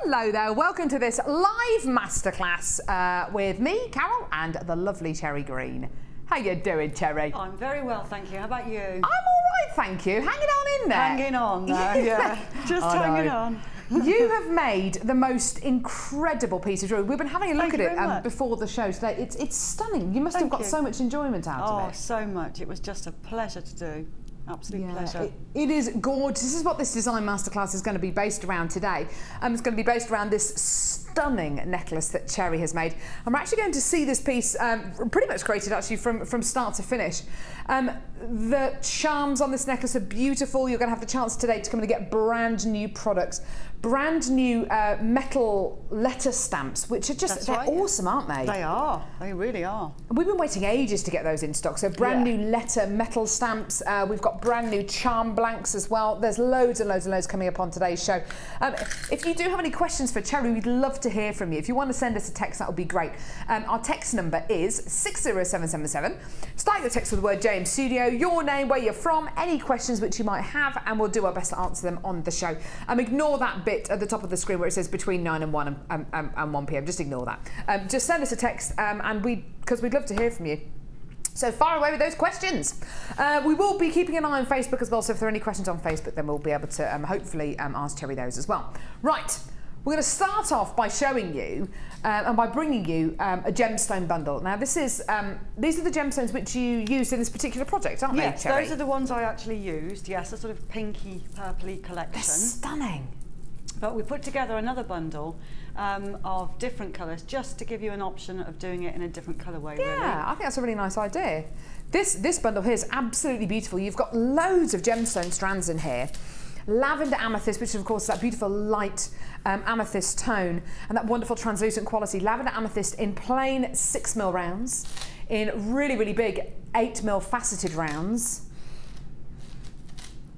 Hello there, welcome to this live masterclass with me, Carol, and the lovely Cherry Green. How you doing, Cherry? I'm very well, thank you. How about you? I'm all right, thank you. Hanging on in there. Hanging on there, yeah. Just hanging on. You have made the most incredible piece of jewellery. We've been having a look at it before the show today. It's stunning. You must have got so much enjoyment out of it. Oh, so much. It was just a pleasure to do. Absolute pleasure. It is gorgeous. This is what this design masterclass is going to be based around today. It's going to be based around this stunning necklace that Cherry has made. And we're actually going to see this piece pretty much created actually from start to finish. The charms on this necklace are beautiful. You're going to have the chance today to come and get brand new products, brand new metal letter stamps, which are just, they're awesome, aren't they? They are. They really are. We've been waiting ages to get those in stock. So brand new letter metal stamps. We've got brand new charm blanks as well. There's loads and loads and loads coming up on today's show. If you do have any questions for Cherry, we'd love to hear from you. If you want to send us a text, that would be great. Our text number is 60777. Start your text with the word J in studio, your name, where you're from, any questions which you might have, and we'll do our best to answer them on the show. Ignore that bit at the top of the screen where it says between 9 and 1 and 1 p.m. Just ignore that. Just send us a text, because we'd love to hear from you. So fire away with those questions. We will be keeping an eye on Facebook as well, so if there are any questions on Facebook, then we'll be able to hopefully ask Cherry those as well. Right, we're going to start off by showing you and by bringing you a gemstone bundle. Now this is, these are the gemstones which you used in this particular project, aren't they, Cherry? Those are the ones I actually used, yes, a sort of pinky, purpley collection. They're stunning. But we put together another bundle of different colours just to give you an option of doing it in a different colourway. Yeah, really. I think that's a really nice idea. This bundle here is absolutely beautiful. You've got loads of gemstone strands in here. Lavender amethyst, which of course is that beautiful light amethyst tone and that wonderful translucent quality. Lavender amethyst in plain 6mm rounds, in really, really big 8mm faceted rounds.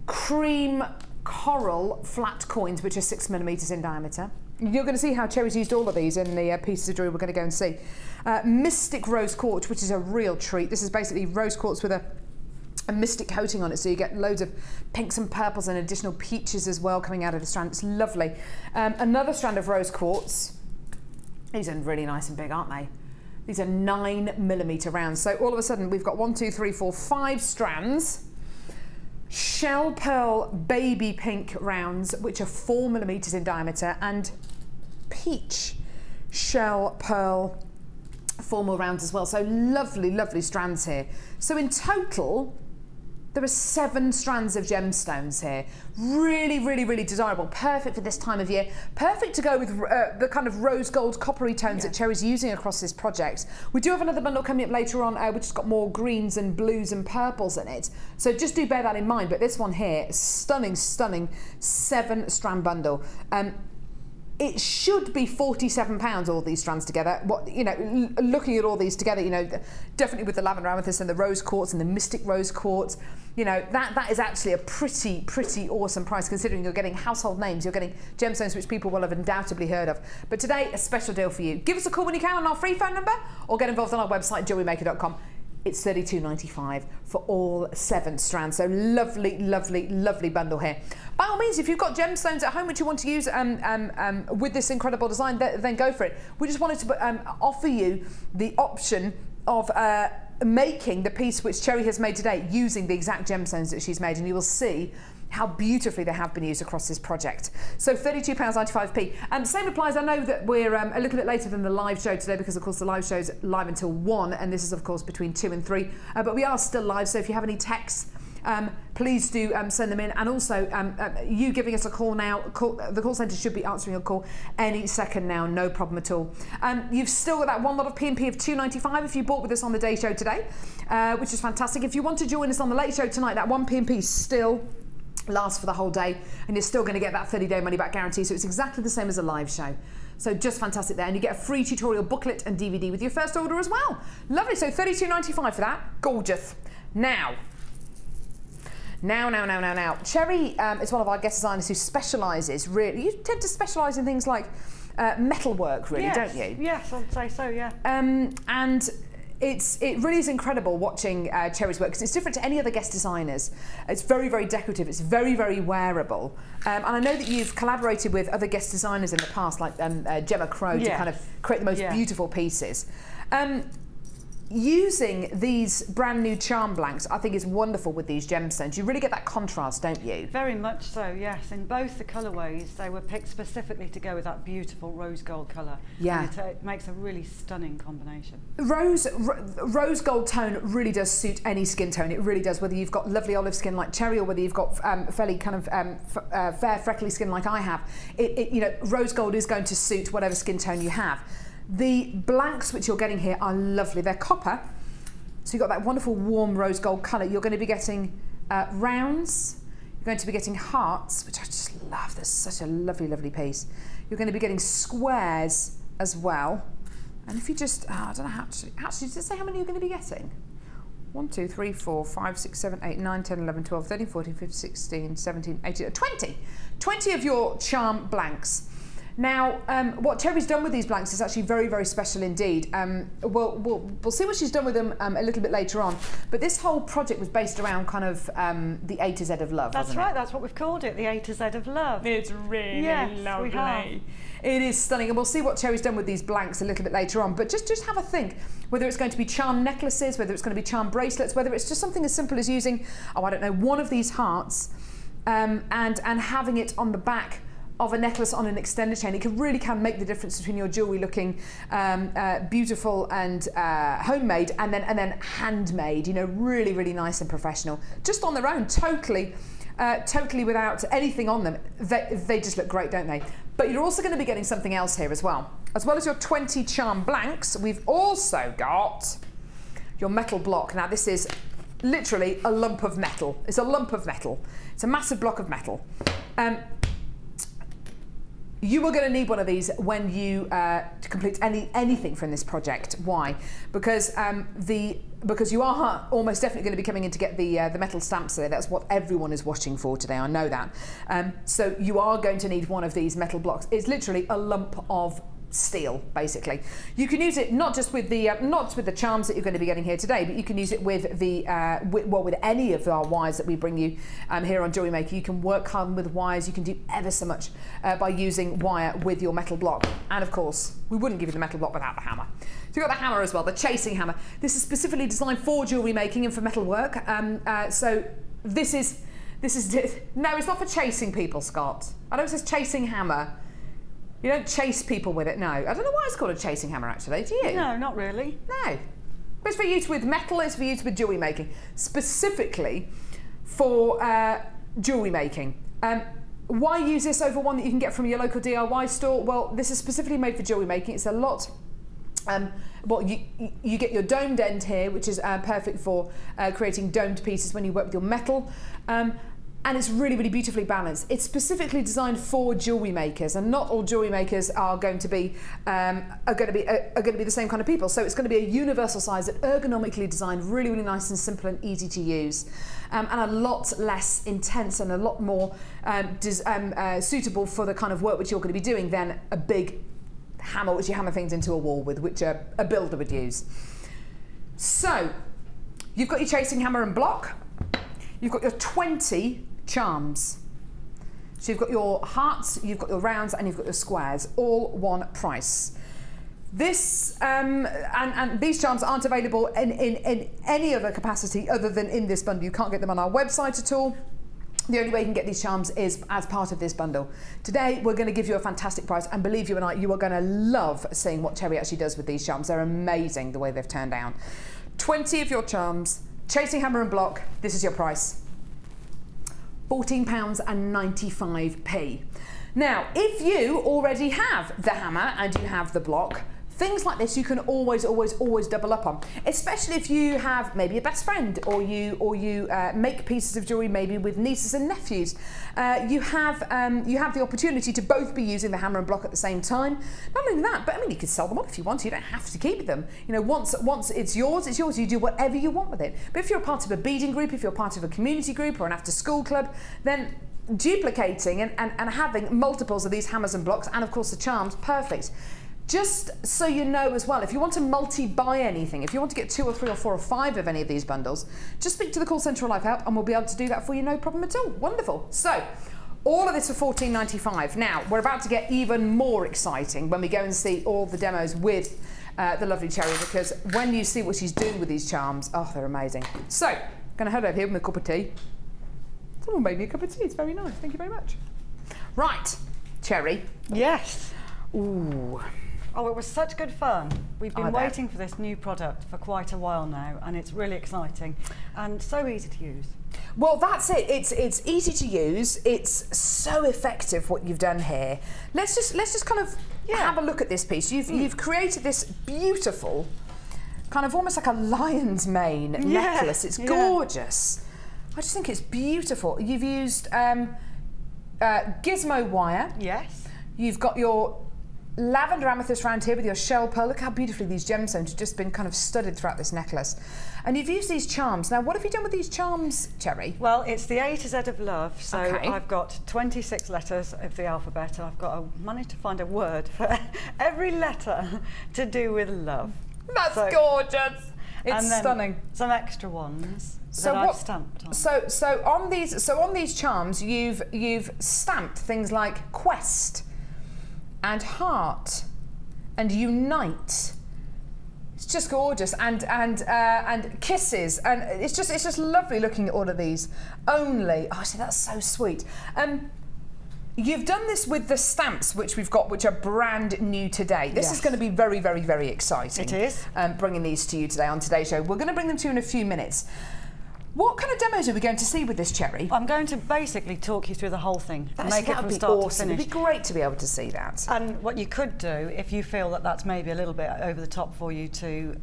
Cream coral flat coins, which are 6mm in diameter. You're going to see how Cherry's used all of these in the pieces of jewellery we're going to go and see. Mystic rose quartz, which is a real treat. This is basically rose quartz with a mystic coating on it, so you get loads of pinks and purples and additional peaches as well coming out of the strand. It's lovely. Another strand of rose quartz. These are really nice and big, aren't they? These are 9mm rounds. So all of a sudden we've got 1, 2, 3, 4, 5 strands. Shell pearl baby pink rounds, which are 4mm in diameter, and peach shell pearl 4mm rounds as well. So lovely, lovely strands here. So in total, there are 7 strands of gemstones here. Really, really, really desirable. Perfect for this time of year. Perfect to go with the kind of rose gold coppery tones that Cherry's using across this project. We do have another bundle coming up later on, which has got more greens and blues and purples in it. So just do bear that in mind. But this one here, stunning, stunning 7-strand bundle. It should be £47, all these strands together. What, you know, looking at all these together, you know, definitely with the lavender amethyst and the rose quartz and the mystic rose quartz, you know, that is actually a pretty awesome price, considering you're getting household names, you're getting gemstones which people will have undoubtedly heard of. But today, a special deal for you. Give us a call when you can on our free phone number, or get involved on our website, JewelleryMaker.com. It's £32.95 for all 7 strands. So lovely, lovely, lovely bundle here. By all means, if you've got gemstones at home which you want to use with this incredible design, then go for it. We just wanted to offer you the option of making the piece which Cherry has made today using the exact gemstones that she's made, and you will see how beautifully they have been used across this project. So £32.95p. Same applies. I know that we're a little bit later than the live show today, because of course the live show's live until 1, and this is of course between 2 and 3. But we are still live, so if you have any texts, please do send them in. And also, you giving us a call now, the call centre should be answering your call any second now, no problem at all. You've still got that one lot of P&P of £2.95 if you bought with us on the day show today, which is fantastic. If you want to join us on the late show tonight, that one P&P still lasts for the whole day, and you're still going to get that 30-day money-back guarantee, so it's exactly the same as a live show. So just fantastic there, and you get a free tutorial booklet and DVD with your first order as well. Lovely. So £32.95 for that. Gorgeous. Now, Cherry is one of our guest designers who specialises, really, you tend to specialise in things like metalwork, really, don't you? Yes, I'd say so, yeah. And it really is incredible watching Cherry's work because it's different to any other guest designers. It's very, very decorative. It's very, very wearable. And I know that you've collaborated with other guest designers in the past, like Gemma Crow, to kind of create the most beautiful pieces. Using these brand new charm blanks, I think is wonderful with these gemstones. You really get that contrast, don't you? Very much so, yes. In both the colourways, they were picked specifically to go with that beautiful rose gold colour. Yeah. And it makes a really stunning combination. Rose gold tone really does suit any skin tone. It really does, whether you've got lovely olive skin like Cherry or whether you've got fairly kind of fair, freckly skin like I have. You know, rose gold is going to suit whatever skin tone you have. The blanks which you're getting here are lovely. They're copper, so you've got that wonderful warm rose gold colour. You're going to be getting rounds, you're going to be getting hearts, which I just love. That's such a lovely, lovely piece. You're going to be getting squares as well. And if you just, I don't know how to, actually, does it say how many you're going to be getting? 1, 2, 3, 4, 5, 6, 7, 8, 9, 10, 11, 12, 13, 14, 15, 16, 17, 18, 20. 20 of your charm blanks. Now, what Cherry's done with these blanks is actually very, very special indeed. We'll see what she's done with them a little bit later on. But this whole project was based around kind of the A to Z of love, That's right, it? that's what we've called it, the A to Z of love. It's really lovely. We have. It is stunning, and we'll see what Cherry's done with these blanks a little bit later on. But just have a think, whether it's going to be charm necklaces, whether it's going to be charm bracelets, whether it's just something as simple as using, oh, I don't know, one of these hearts and having it on the back of a necklace on an extended chain. It really can make the difference between your jewellery looking beautiful and homemade and then handmade, you know, really, really nice and professional. Just on their own, totally without anything on them. They just look great, don't they? But you're also going to be getting something else here as well. As well as your 20 charm blanks, we've also got your metal block. Now this is literally a lump of metal. It's a lump of metal. It's a massive block of metal. You are going to need one of these when you complete anything from this project. Why? Because you are almost definitely going to be coming in to get the metal stamps today. That's what everyone is watching for today. I know that. So you are going to need one of these metal blocks. It's literally a lump of steel, basically. You can use it not just with the charms that you're going to be getting here today, but you can use it with the with any of our wires that we bring you here on Jewellery Maker. You can work hard with wires. You can do ever so much by using wire with your metal block. And of course, we wouldn't give you the metal block without the hammer. So you've got the hammer as well, the chasing hammer. This is specifically designed for jewellery making and for metal work. So this is no, it's not for chasing people, Scott. I know it says chasing hammer. You don't chase people with it, no. I don't know why it's called a chasing hammer, actually, do you? No, not really. No. But it's for use with metal, it's for use with jewellery making. Specifically for jewellery making. Why use this over one that you can get from your local DIY store? Well, this is specifically made for jewellery making. It's a lot... well, you get your domed end here, which is perfect for creating domed pieces when you work with your metal. And it's really, really beautifully balanced. It's specifically designed for jewellery makers, and not all jewellery makers are going to be the same kind of people. So it's going to be a universal size, that ergonomically designed, really, really nice and simple and easy to use, and a lot less intense and a lot more suitable for the kind of work which you're going to be doing than a big hammer which you hammer things into a wall with, which a builder would use. So you've got your chasing hammer and block. You've got your 20 charms. So you've got your hearts, you've got your rounds, and you've got your squares, all one price. This and these charms aren't available in any other capacity other than in this bundle. You can't get them on our website at all. The only way you can get these charms is as part of this bundle. Today, we're going to give you a fantastic price, and believe you and I, you are going to love seeing what Cherry actually does with these charms. They're amazing the way they've turned out. 20 of your charms, chasing hammer and block, this is your price. £14.95. Now, if you already have the hammer and you have the block, things like this you can always double up on, especially if you have maybe a best friend, or you make pieces of jewellery maybe with nieces and nephews. You have the opportunity to both be using the hammer and block at the same time. Not only that, but I mean, you can sell them on if you want. You don't have to keep them. You know, once it's yours, it's yours. You do whatever you want with it. But if you're part of a beading group, if you're part of a community group or an after-school club, then duplicating and having multiples of these hammers and blocks, and of course the charms, perfect. Just so you know as well, if you want to multi-buy anything, if you want to get 2 or 3 or 4 or 5 of any of these bundles, just speak to the call centre or Life Help and we'll be able to do that for you, no problem at all. Wonderful. So, all of this for $14.95. Now, we're about to get even more exciting when we go and see all the demos with the lovely Cherry, because when you see what she's doing with these charms, oh, they're amazing. So, I'm going to head over here with my cup of tea. Someone made me a cup of tea, it's very nice, thank you very much. Right, Cherry. Yes. Ooh. Oh, it was such good fun. We've been waiting for this new product for quite a while now, and it's really exciting and so easy to use. Well, that's it. It's easy to use. It's so effective what you've done here. Let's just kind of have a look at this piece. You've created this beautiful, kind of almost like a lion's mane necklace. It's gorgeous. I just think it's beautiful. You've used gizmo wire. Yes. You've got your lavender amethyst round here with your shell pearl. Look how beautifully these gemstones have just been kind of studded throughout this necklace. And you've used these charms. Now, what have you done with these charms, Cherry? Well, it's the A to Z of love. So I've got 26 letters of the alphabet, and I've managed to find a word for every letter to do with love. That's gorgeous. It's stunning. Some extra ones that I've stamped on. So on these charms, you've stamped things like quest and heart and unite. It's just gorgeous, and kisses, and it's just lovely looking at all of these. Only, oh, see, that's so sweet. You've done this with the stamps which we've got, which are brand new today. This is going to be very, very, very exciting. It is. Bringing these to you today on today's show. We're going to bring them to you in a few minutes. What kind of demos are we going to see with this, Cherry? I'm going to basically talk you through the whole thing, make it from start to finish. It'd be great to be able to see that. And what you could do, if you feel that that's maybe a little bit over the top for you to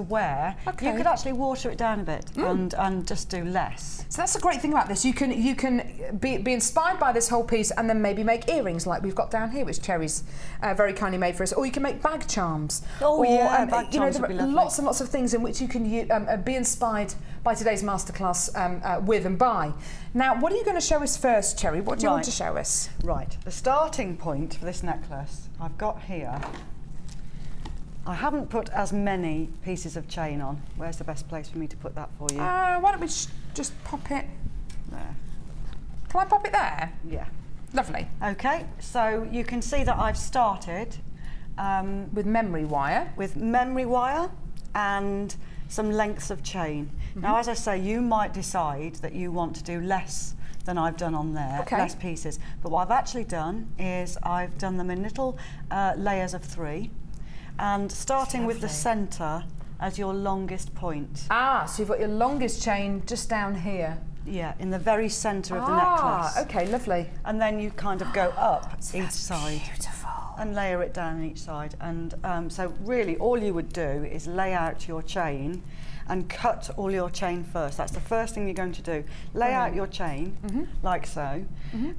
wear, you could actually water it down a bit and just do less. So that's the great thing about this. You can be inspired by this whole piece and then maybe make earrings like we've got down here, which Cherry's very kindly made for us. Or you can make bag charms. Oh, yeah, bag charms would be lovely. Lots and lots of things in which you can be inspired by today's masterclass with and by. Now, what are you going to show us first, Cherry? What do you want to show us? Right, the starting point for this necklace I've got here. I haven't put as many pieces of chain on. Where's the best place for me to put that for you? Why don't we just pop it there? Can I pop it there? Yeah. Lovely. Okay, so you can see that I've started with memory wire. With memory wire and some lengths of chain. Now, as I say, you might decide that you want to do less than I've done on there, less pieces. But what I've actually done is I've done them in little layers of 3, and starting with the centre as your longest point. Ah, so you've got your longest chain just down here. Yeah, in the very centre of the necklace. Okay, lovely. And then you kind of go up each side. Beautiful. And layer it down each side. And so really all you would do is lay out your chain and cut all your chain first. That's the first thing you're going to do. Lay out your chain, like so,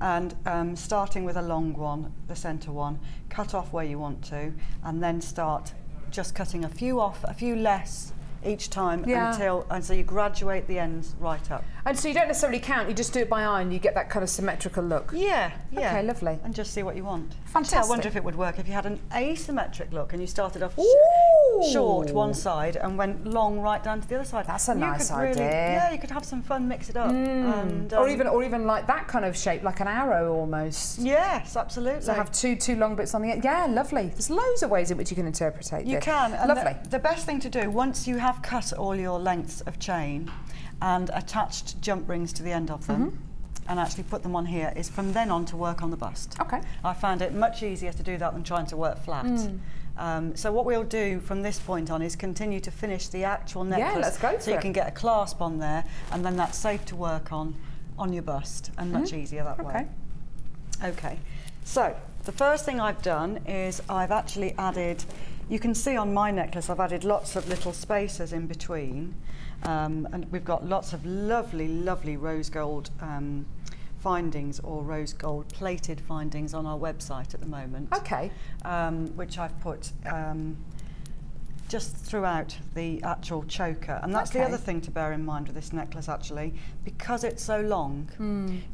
and starting with a long one, the centre one, cut off where you want to, and then start just cutting a few off, a few less each time and so you graduate the ends right up. And so you don't necessarily count, you just do it by eye and you get that kind of symmetrical look. Yeah, yeah. Okay, lovely. And just see what you want. Fantastic. Actually, I wonder if it would work if you had an asymmetric look and you stared off short one side and went long right down to the other side. That's a nice idea. Yeah, you could have some fun, mix it up. And, or even like that kind of shape, like an arrow almost. Yes, absolutely. So have two long bits on the end. Yeah, lovely. There's loads of ways in which you can interpret this. You can. And lovely. The best thing to do, once you have cut all your lengths of chain and attached jump rings to the end of them, and actually put them on here, is from then on to work on the bust. Okay. I found it much easier to do that than trying to work flat. So what we'll do from this point on is continue to finish the actual necklace. Yeah, let's go so you can get a clasp on there, and then that's safe to work on your bust, and much easier that way. Okay. So the first thing I've done is I've actually added, you can see on my necklace I've added lots of little spacers in between, and we've got lots of lovely, lovely rose gold findings or rose gold plated findings on our website at the moment. Okay. Which I've put just throughout the actual choker. And that's the other thing to bear in mind with this necklace actually, because it's so long,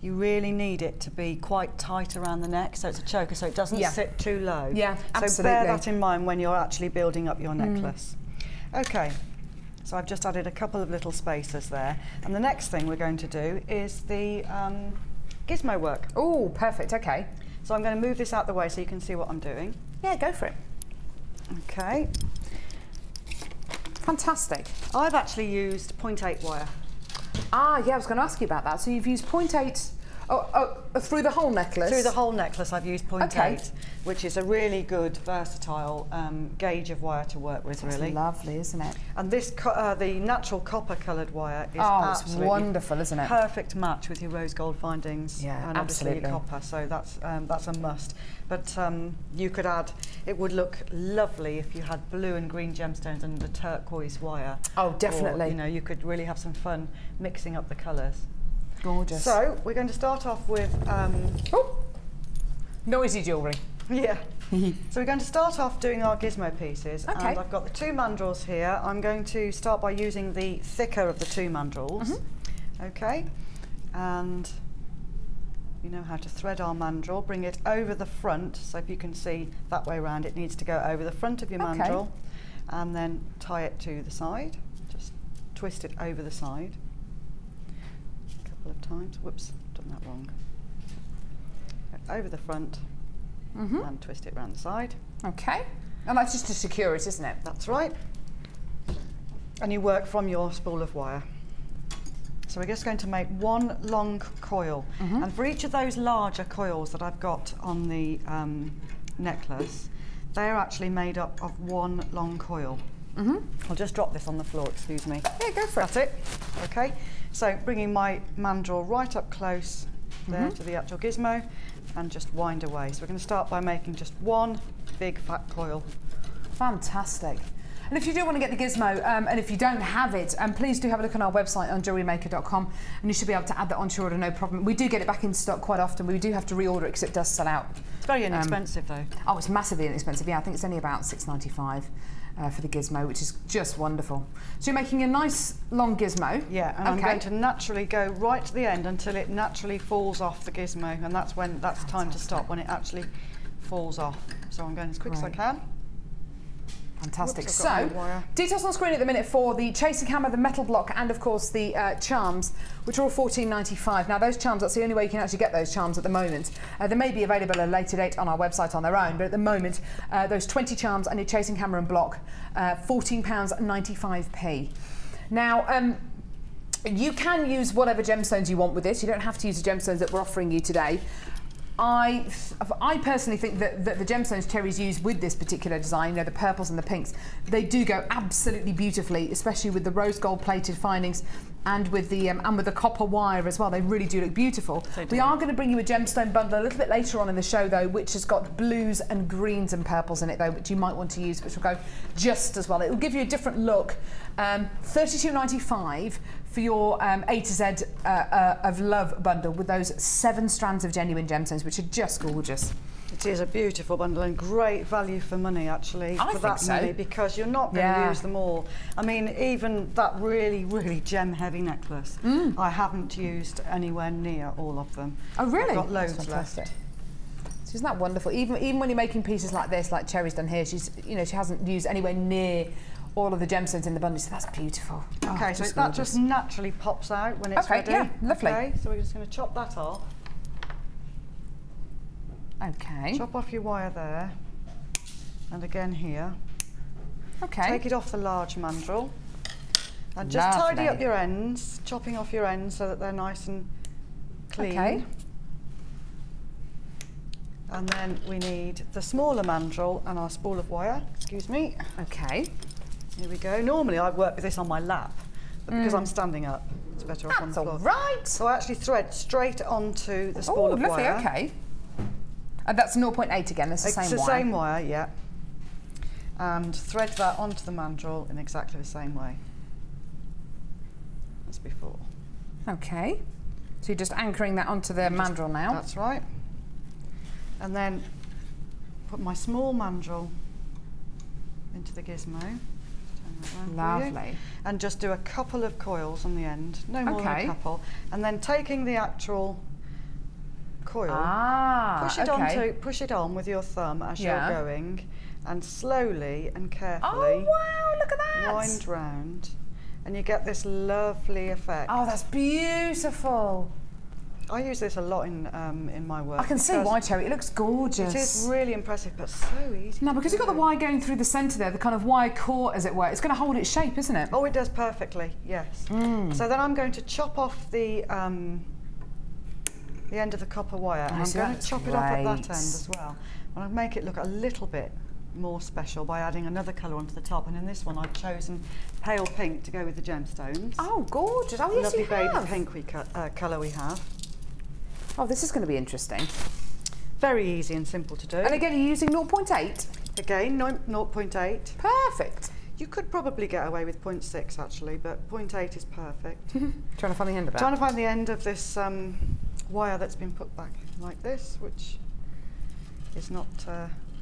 you really need it to be quite tight around the neck, so it's a choker, so it doesn't sit too low. Yeah, absolutely. So bear that in mind when you're actually building up your necklace. Okay, so I've just added a couple of little spacers there, and the next thing we're going to do is the gizmo work. Oh, perfect, okay. So I'm going to move this out the way so you can see what I'm doing. Yeah, go for it. Okay. Fantastic. I've actually used 0.8 wire. Ah, yeah, I was going to ask you about that. So you've used 0.8 through the whole necklace? Through the whole necklace I've used 0.8, which is a really good, versatile gauge of wire to work with, really. It's lovely, isn't it? And this, the natural copper coloured wire is it's wonderful, isn't it? Perfect match with your rose gold findings and obviously copper, so that's a must. But you could add, it would look lovely if you had blue and green gemstones and the turquoise wire. Oh, definitely. Or, you know, you could really have some fun mixing up the colours. Gorgeous. So we're going to start off with noisy jewellery. Yeah. So we're going to start off doing our gizmo pieces, and I've got the 2 mandrels here. I'm going to start by using the thicker of the 2 mandrels. Okay, and you know how to thread our mandrel. Bring it over the front, so if you can see that way around, it needs to go over the front of your mandrel, and then tie it to the side. Just twist it over the side a couple of times. Whoops, done that wrong. Over the front and twist it around the side. Okay, and that's just to secure it, isn't it? That's right. And you work from your spool of wire. So we're just going to make 1 long coil, and for each of those larger coils that I've got on the necklace, they are actually made up of 1 long coil. I'll just drop this on the floor, excuse me. Yeah, go for it. That's it. Okay, so bringing my mandrel right up close there to the actual gizmo, and just wind away. So we're going to start by making just 1 big fat coil. Fantastic. And if you do want to get the gizmo, and if you don't have it, please do have a look on our website on JewelleryMaker.com, and you should be able to add that onto your order, no problem. We do get it back in stock quite often. We do have to reorder it because it does sell out. It's very inexpensive though. Oh, it's massively inexpensive. Yeah, I think it's only about $6.95 for the gizmo, which is just wonderful. So you're making a nice long gizmo. Yeah, and I'm going to naturally go right to the end until it naturally falls off the gizmo, and that's when time to stop, when it actually falls off. So I'm going as quick as I can. Fantastic. Whoops, so, details on screen at the minute for the chasing hammer, the metal block, and of course the charms, which are all $14.95. Now those charms, that's the only way you can actually get those charms at the moment. They may be available at a later date on our website on their own, but at the moment, those 20 charms and your chasing hammer and block, £14.95p. Now, you can use whatever gemstones you want with this. You don't have to use the gemstones that we're offering you today. I personally think that the gemstones Cherry's used with this particular design, you know, the purples and the pinks, they do go absolutely beautifully, especially with the rose gold plated findings and with the copper wire as well. They really do look beautiful. We are going to bring you a gemstone bundle a little bit later on in the show though, which has got blues and greens and purples in it though, which you might want to use, which will go just as well. It will give you a different look. $32.95 for your A to Z of love bundle with those 7 strands of genuine gemstones, which are just gorgeous. It is a beautiful bundle and great value for money actually, for that money, because you're not going to use them all. I mean, even that really, really gem heavy necklace, I haven't used anywhere near all of them. Oh really? I've got loads left. Isn't that wonderful? Even when you're making pieces like this, like Cherry's done here, she hasn't used anywhere near all of the gemstones in the bundle, so that's beautiful. Okay, so that just naturally pops out when it's ready. Yeah, lovely. Okay, so we're just going to chop that off. Okay. Chop off your wire there, and again here. Okay. Take it off the large mandrel, and just tidy up your ends, chopping off your ends so that they're nice and clean. Okay. And then we need the smaller mandrel and our spool of wire. Excuse me. Okay. Here we go. Normally I work with this on my lap, but because I'm standing up, it's better off on the floor. That's all right. So I actually thread straight onto the spool of lovely, wire. Okay. And that's 0.8 again, that's the same wire. It's the same wire, yeah. And thread that onto the mandrel in exactly the same way as before. Okay. So you're just anchoring that onto the mandrel now. That's right. And then put my small mandrel into the gizmo. Lovely. And just do a couple of coils on the end, no more than a couple, and then taking the actual coil, push it on with your thumb as you're going, and slowly and carefully look at that. wind round, and you get this lovely effect. Oh, that's beautiful. I use this a lot in my work. I can see why, Cherry. It looks gorgeous. It is really impressive, but so easy. Now, because you've got the wire going through the centre there, the kind of wire core, as it were, it's going to hold its shape, isn't it? Oh, it does perfectly, yes. So then I'm going to chop off the end of the copper wire, and I'm going to chop it off at that end as well. And I'll make it look a little bit more special by adding another colour onto the top, and in this one I've chosen pale pink to go with the gemstones. Oh, gorgeous. Oh, yes, lovely baby pink colour we have. Oh, this is going to be interesting. Very easy and simple to do. And again, you're using 0.8? Again, 0.8. Perfect. You could probably get away with 0.6 actually, but 0.8 is perfect. Trying to find the end of it. Trying to find the end of this wire that's been put back like this, which is not,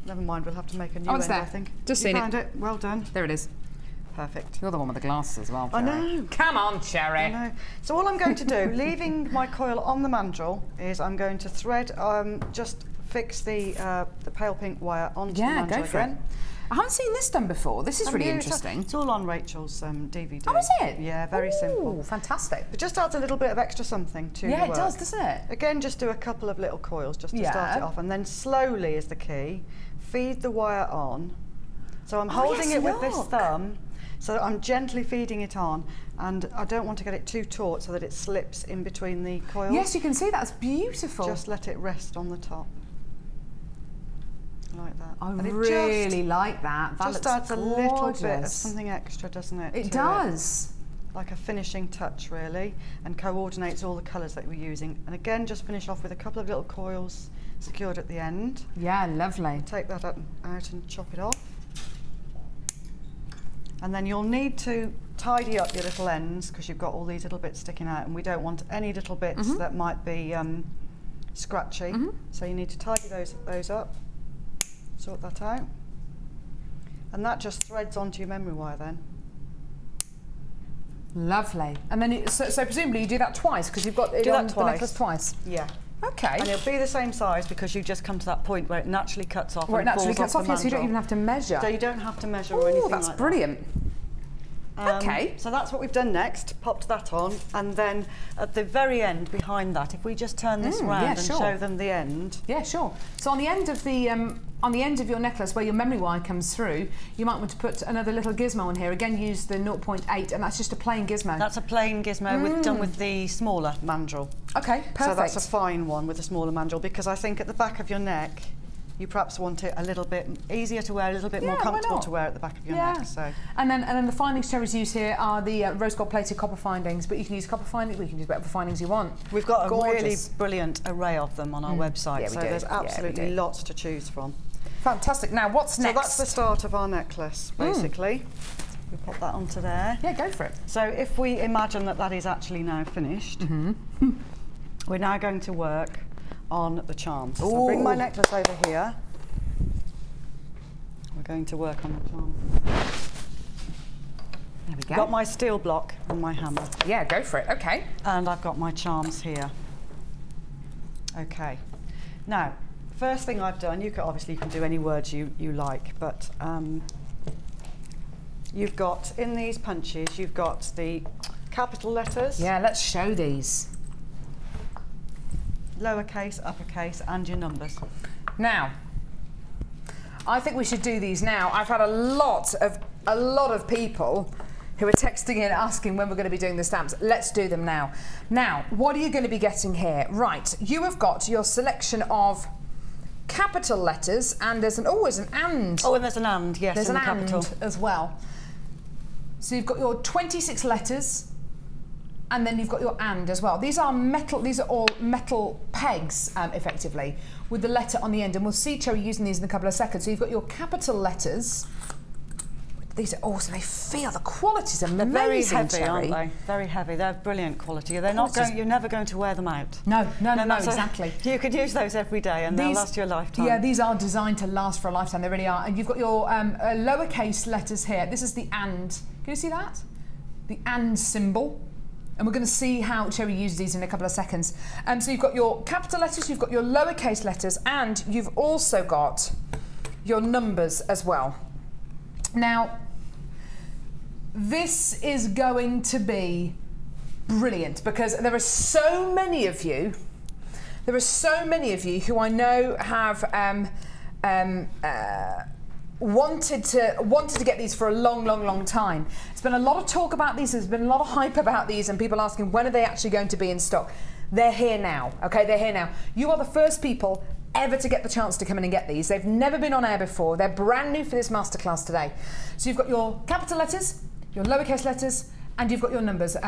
never mind, we'll have to make a new end, I think. Just seen found it. Well done. There it is. Perfect. You're the one with the glasses as well, Cherry. I know. Come on, Cherry. I know. So all I'm going to do, leaving my coil on the mandrel, is I'm going to thread, just fix the pale pink wire onto the mandrel go for it. I haven't seen this done before. This is really interesting. It's all on Rachel's DVD. Oh, is it? Yeah, very simple. Fantastic. It just adds a little bit of extra something to your work. It does, doesn't it? Again, just do a couple of little coils just to start it off, and then slowly is the key. Feed the wire on. So I'm holding it with this thumb, so I'm gently feeding it on, and I don't want to get it too taut so that it slips in between the coils. Yes, you can see that's beautiful. Just let it rest on the top. Like that. I really like that. That just adds a little bit of something extra, doesn't it? It does. Like a finishing touch, really, and coordinates all the colours that we're using. And again, just finish off with a couple of little coils secured at the end. Yeah, lovely. Take that out and chop it off. And then you'll need to tidy up your little ends because you've got all these little bits sticking out, and we don't want any little bits that might be scratchy. So you need to tidy those up. Sort that out, and that just threads onto your memory wire then. Lovely. And then, so presumably you do that twice because you've got it on the necklace twice. Yeah. Okay. And it'll be the same size because you just come to that point where it naturally cuts off. Where it naturally cuts off, yes, so you don't even have to measure. So you don't have to measure or anything like that. That's brilliant. Okay. So that's what we've done next. Popped that on, and then at the very end behind that, if we just turn this round and show them the end. Yeah, sure. So on the end of the on the end of your necklace where your memory wire comes through, you might want to put another little gizmo on here. Again, use the 0.8, and that's just a plain gizmo. That's a plain gizmo done with the smaller mandrel. Okay, perfect. So that's a fine one with a smaller mandrel, because I think at the back of your neck, you perhaps want it a little bit easier to wear, a little bit more comfortable to wear at the back of your neck. So. And then the findings Cherry's use here are the rose gold plated copper findings, but you can use copper findings, we can use whatever findings you want. We've got a really brilliant array of them on our website, so there's absolutely lots to choose from. Fantastic. Now, what's next? So that's the start of our necklace, basically. We pop that onto there. Yeah, go for it. So if we imagine that that is actually now finished, we're now going to work on the charms. So I'll bring my necklace over here. We're going to work on the charms. There we go. Got my steel block and my hammer. Yeah, go for it. Okay. And I've got my charms here. Okay. Now, first thing I've done, you can do any words you like, but you've got, in these punches, you've got the capital letters. Yeah, let's show these. Lowercase, uppercase, and your numbers. Now, I think we should do these now. I've had a lot of people who are texting in asking when we're going to be doing the stamps. Let's do them now. Now, what are you going to be getting here? Right, you have got your selection of capital letters, and there's always an and. Oh, and there's an and, yes, there's in an the capital and as well. So you've got your 26 letters, and then you've got your and as well. These are all metal pegs, effectively, with the letter on the end, and we'll see Cherry using these in a couple of seconds. So you've got your capital letters with These are awesome. They feel, the quality's amazing. They're very heavy, Cherry. aren't they? Very heavy. They're brilliant quality. They're not going. You're never going to wear them out. No, exactly. You could use those every day, and they'll last you a lifetime. Yeah, these are designed to last for a lifetime. They really are. And you've got your lowercase letters here. This is the and. Can you see that? The and symbol. And we're going to see how Cherry uses these in a couple of seconds. So you've got your capital letters, you've got your lowercase letters, and you've also got your numbers as well. Now, this is going to be brilliant because there are so many of you. There are so many of you who I know have wanted to get these for a long time. There's been a lot of talk about these. There's been a lot of hype about these, and people asking when are they actually going to be in stock. They're here now. Okay, they're here now. You are the first people ever to get the chance to come in and get these. They've never been on air before. They're brand new for this masterclass today. So you've got your capital letters, your lowercase letters, and you've got your numbers. 0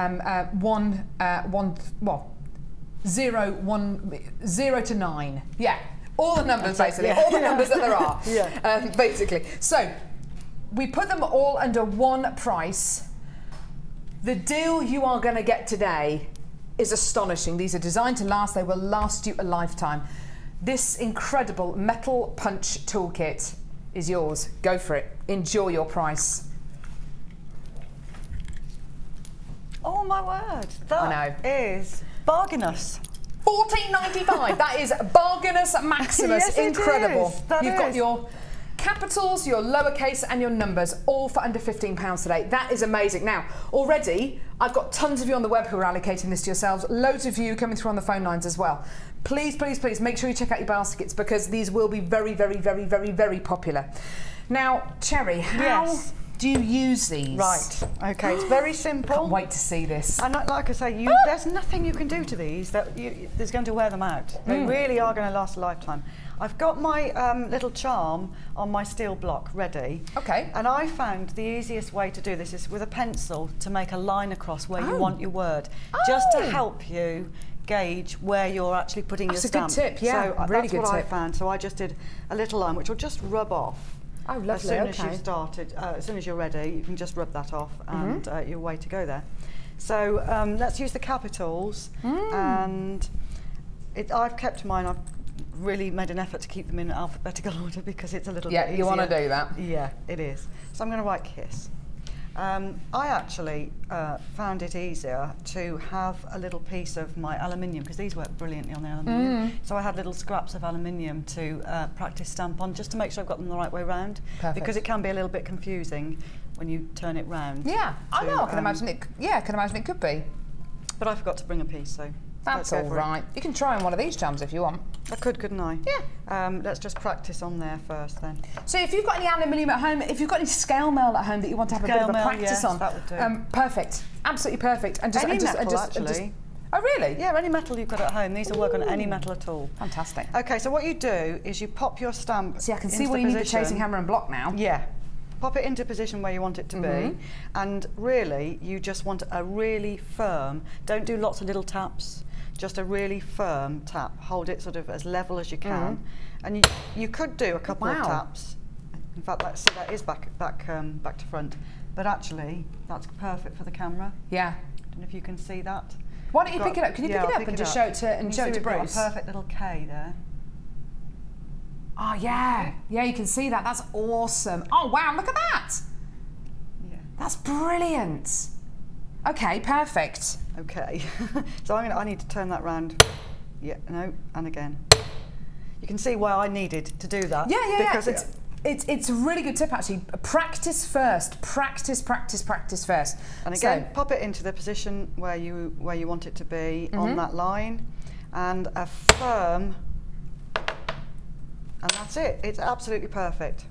to 9. Yeah, all the numbers basically, all the numbers that there are, basically. So we put them all under one price. The deal you are going to get today is astonishing. These are designed to last. They will last you a lifetime. This incredible metal punch toolkit is yours. Go for it. Enjoy your price. Oh my word, that is bargainous. $14.95. That is bargainous maximus. Yes, incredible. You've got your capitals, your lowercase, and your numbers, all for under £15 today. That is amazing. Now, already, I've got tons of you on the web who are allocating this to yourselves. Loads of you coming through on the phone lines as well. Please, please, please, make sure you check out your baskets because these will be very, very, very, very, very popular. Now, Cherry, how do you use these? Right, okay, it's very simple. Can't wait to see this. And like I say, there's nothing you can do to these that's going to wear them out. They really are going to last a lifetime. I've got my little charm on my steel block ready. Okay. And I found the easiest way to do this is with a pencil to make a line across where you want your word, just to help you gauge where you're actually putting your stamp. That's a good tip, yeah, so really that's good what tip. I found. So I just did a little line, which will just rub off. Oh, lovely. As soon as you've started, as soon as you're ready, you can just rub that off, and you're way to go there. So let's use the capitals, and I've kept mine. I've really made an effort to keep them in alphabetical order because it's a little bit easier. Yeah, you want to do that. Yeah, it is. So I'm going to write kiss. I actually found it easier to have a little piece of my aluminium because these work brilliantly on the aluminium. So I had little scraps of aluminium to practice stamp on just to make sure I've got them the right way round. Perfect. Because it can be a little bit confusing when you turn it round. Yeah, I know. I can imagine it. Yeah, I can imagine it could be. But I forgot to bring a piece, so that's all right. You can try on one of these jams if you want. I could, couldn't I? Yeah. Let's just practice on there first then. So if you've got any aluminium at home, if you've got any scale mail at home that you want to have a bit of a practice on, that would do. Perfect. Absolutely perfect. And any metal, actually. Oh, really? Yeah, any metal you've got at home. These will work on any metal at all. Fantastic. Okay, so what you do is you pop your stamp. See, I can see where you need the chasing hammer and block now. Yeah. Pop it into position where you want it to be, and really, you just want a really firm. Don't do lots of little taps. Just a really firm tap. Hold it sort of as level as you can, and you could do a couple of taps. In fact, that is back to front, but actually that's perfect for the camera. Yeah. I don't know if you can see that. Why don't you pick it up? Can you pick it up and just show it to Bruce? Got a perfect little K there. Oh yeah, yeah, you can see that. That's awesome. Oh wow, look at that. Yeah. That's brilliant. Okay, perfect. Okay, so I need to turn that round. Yeah, no, and again. You can see why I needed to do that. Yeah, because it's a really good tip actually. Practice first. Practice first. And again, pop it into the position where you want it to be on that line, and a firm. And that's it. It's absolutely perfect.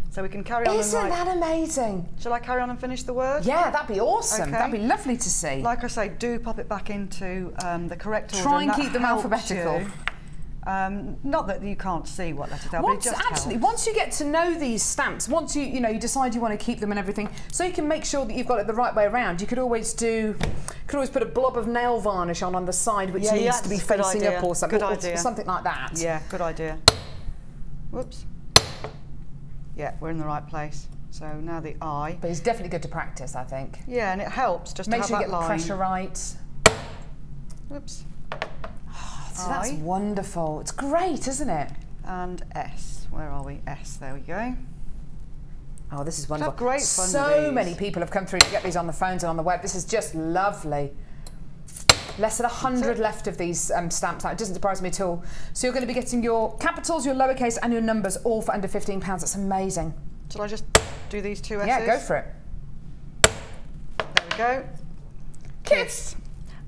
So we can carry on. Isn't that amazing? Shall I carry on and finish the word? Yeah, that'd be awesome. Okay. That'd be lovely to see. Like I say, do pop it back into the correct order. Try and keep them alphabetical. Not that you can't see what letters they are, but it just helps. Once you get to know these stamps, once you decide you want to keep them and everything, so you can make sure that you've got it the right way around. You could always put a blob of nail varnish on the side, which needs to be facing up or something. Good idea. Something like that. Yeah, good idea. Whoops. Yeah, we're in the right place. So now the eye. But it's definitely good to practice, I think. Yeah, and it helps just to have that line. Make sure you get the pressure right. Oops. Oh, so that's wonderful. It's great, isn't it? And S. Where are we? S. There we go. Oh, this is wonderful. Great fun. So many people have come through to get these on the phones and on the web. This is just lovely. Less than 100 left of these stamps. It doesn't surprise me at all. So you're going to be getting your capitals, your lowercase and your numbers all for under £15. That's amazing. Should I just do these two S's? Yeah, go for it. There we go. Kiss.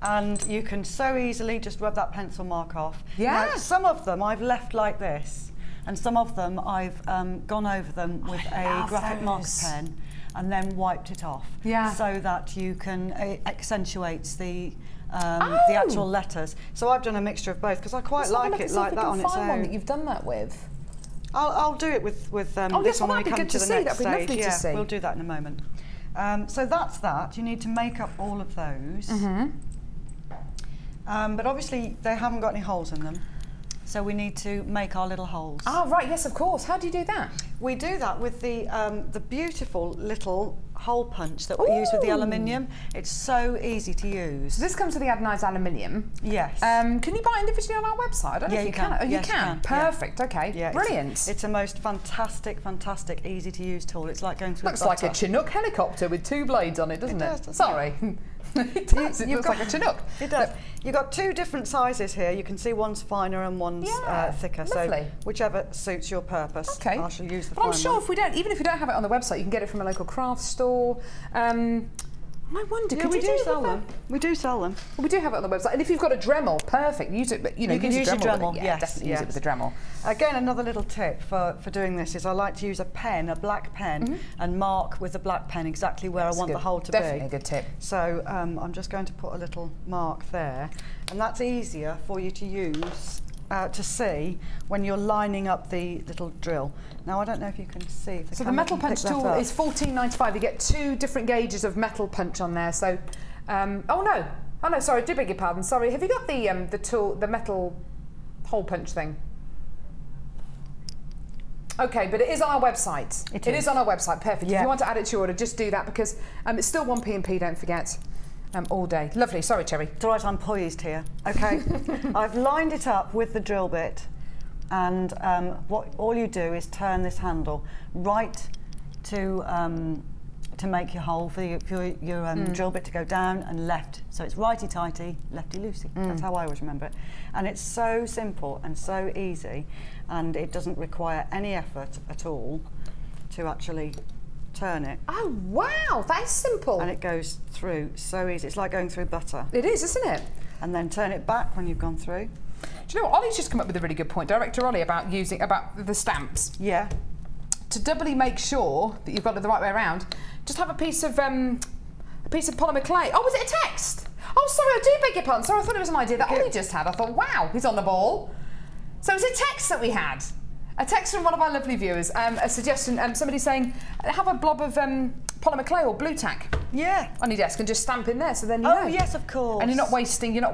And you can so easily just rub that pencil mark off. Yeah. Now, some of them I've left like this, and some of them I've gone over them with a graphic marker pen and then wiped it off. Yeah. So that you can accentuate the actual letters. So I've done a mixture of both because I quite like it like that on its own. One that you've done that with. I'll do it with this one when we come to the next stage. Yeah, we'll do that in a moment. So that's that. You need to make up all of those. But obviously they haven't got any holes in them, so we need to make our little holes. Ah, right, yes, of course. How do you do that? We do that with the beautiful little hole punch that we use with the aluminium. It's so easy to use. So this comes with the anodised aluminium. Yes. Can you buy it individually on our website? I don't know if you can. Oh, you can. Perfect. Okay. Yeah, brilliant. It's a most fantastic, easy to use tool. It's like going through. Looks like a Chinook helicopter with 2 blades on it, doesn't it? Does, Sorry. It does. It looks like a Chinook. It does. You've got 2 different sizes here. You can see one's finer and one's thicker. Lovely. So whichever suits your purpose. Okay. I shall use the fine I'm sure one. even if you don't have it on the website, you can get it from a local craft store. I wonder, could we do sell them? We do sell them. Well, we do have it on the website. And if you've got a Dremel, perfect. Use it, but you can use a Dremel. Yeah, definitely use it with a Dremel. Again, another little tip for doing this is I like to use a pen, a black pen, and mark with the black pen exactly where I want the hole to be. Definitely a good tip. So I'm just going to put a little mark there, and that's easier for you to use. To see when you're lining up the little drill. Now I don't know if you can see. So the metal punch tool is $14.95. You get 2 different gauges of metal punch on there. So, oh no, sorry, do beg your pardon. Sorry, have you got the tool, the metal hole punch thing? Okay, but it is on our website. It is on our website. Perfect. Yeah. If you want to add it to your order, just do that because it's still 1p&p. Don't forget. All day. Lovely. Sorry, Cherry. It's all right, I'm poised here. Okay. I've lined it up with the drill bit, and what all you do is turn this handle right to make your hole for your drill bit to go down, and left. So it's righty-tighty, lefty-loosey. That's how I always remember it. And it's so simple and so easy, and it doesn't require any effort at all to actually turn it. Oh wow, that is simple. And it goes through so easy. It's like going through butter. It is, isn't it? And then turn it back when you've gone through. Do you know what? Ollie's just come up with a really good point, Director Ollie, about the stamps. Yeah. To doubly make sure that you've got it the right way around, just have a piece of polymer clay. Oh, was it a text? Oh, sorry, I do beg your pardon. Sorry, I thought it was an idea that Ollie just had. I thought, wow, he's on the ball. So it was a text that we had. A text from one of our lovely viewers, a suggestion, somebody saying, have a blob of polymer clay or blue tack on your desk and just stamp in there, so then you know. Oh yes, of course. And you're not wasting any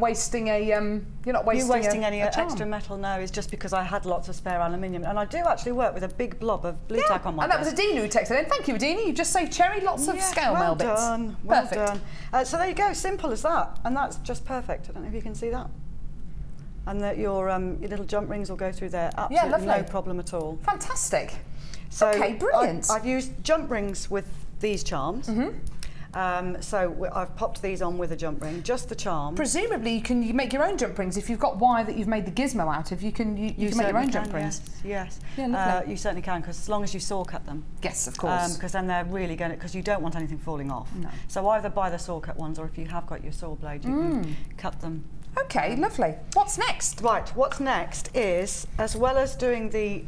extra metal. No, it's just because I had lots of spare aluminium, and I do actually work with a big blob of blue tack on my desk. And that was Adina who texted in. Thank you, Adina. You've just saved Cherry lots of scale mail bits. Well done. So there you go. Simple as that, and that's just perfect. I don't know if you can see that. And that your little jump rings will go through there, absolutely no problem at all. Fantastic. So okay, brilliant. I've used jump rings with these charms. So I've popped these on with a jump ring, just the charm. Presumably you make your own jump rings if you've got wire that you've made the gizmo out of. You can make your own jump rings. Yes. Yeah, you certainly can, because as long as you saw cut them. Yes, of course. Because then they're really going to, because you don't want anything falling off. No. So either buy the saw cut ones, or if you have got your saw blade, you can cut them. Okay, lovely. What's next? Right, what's next is, as well as doing the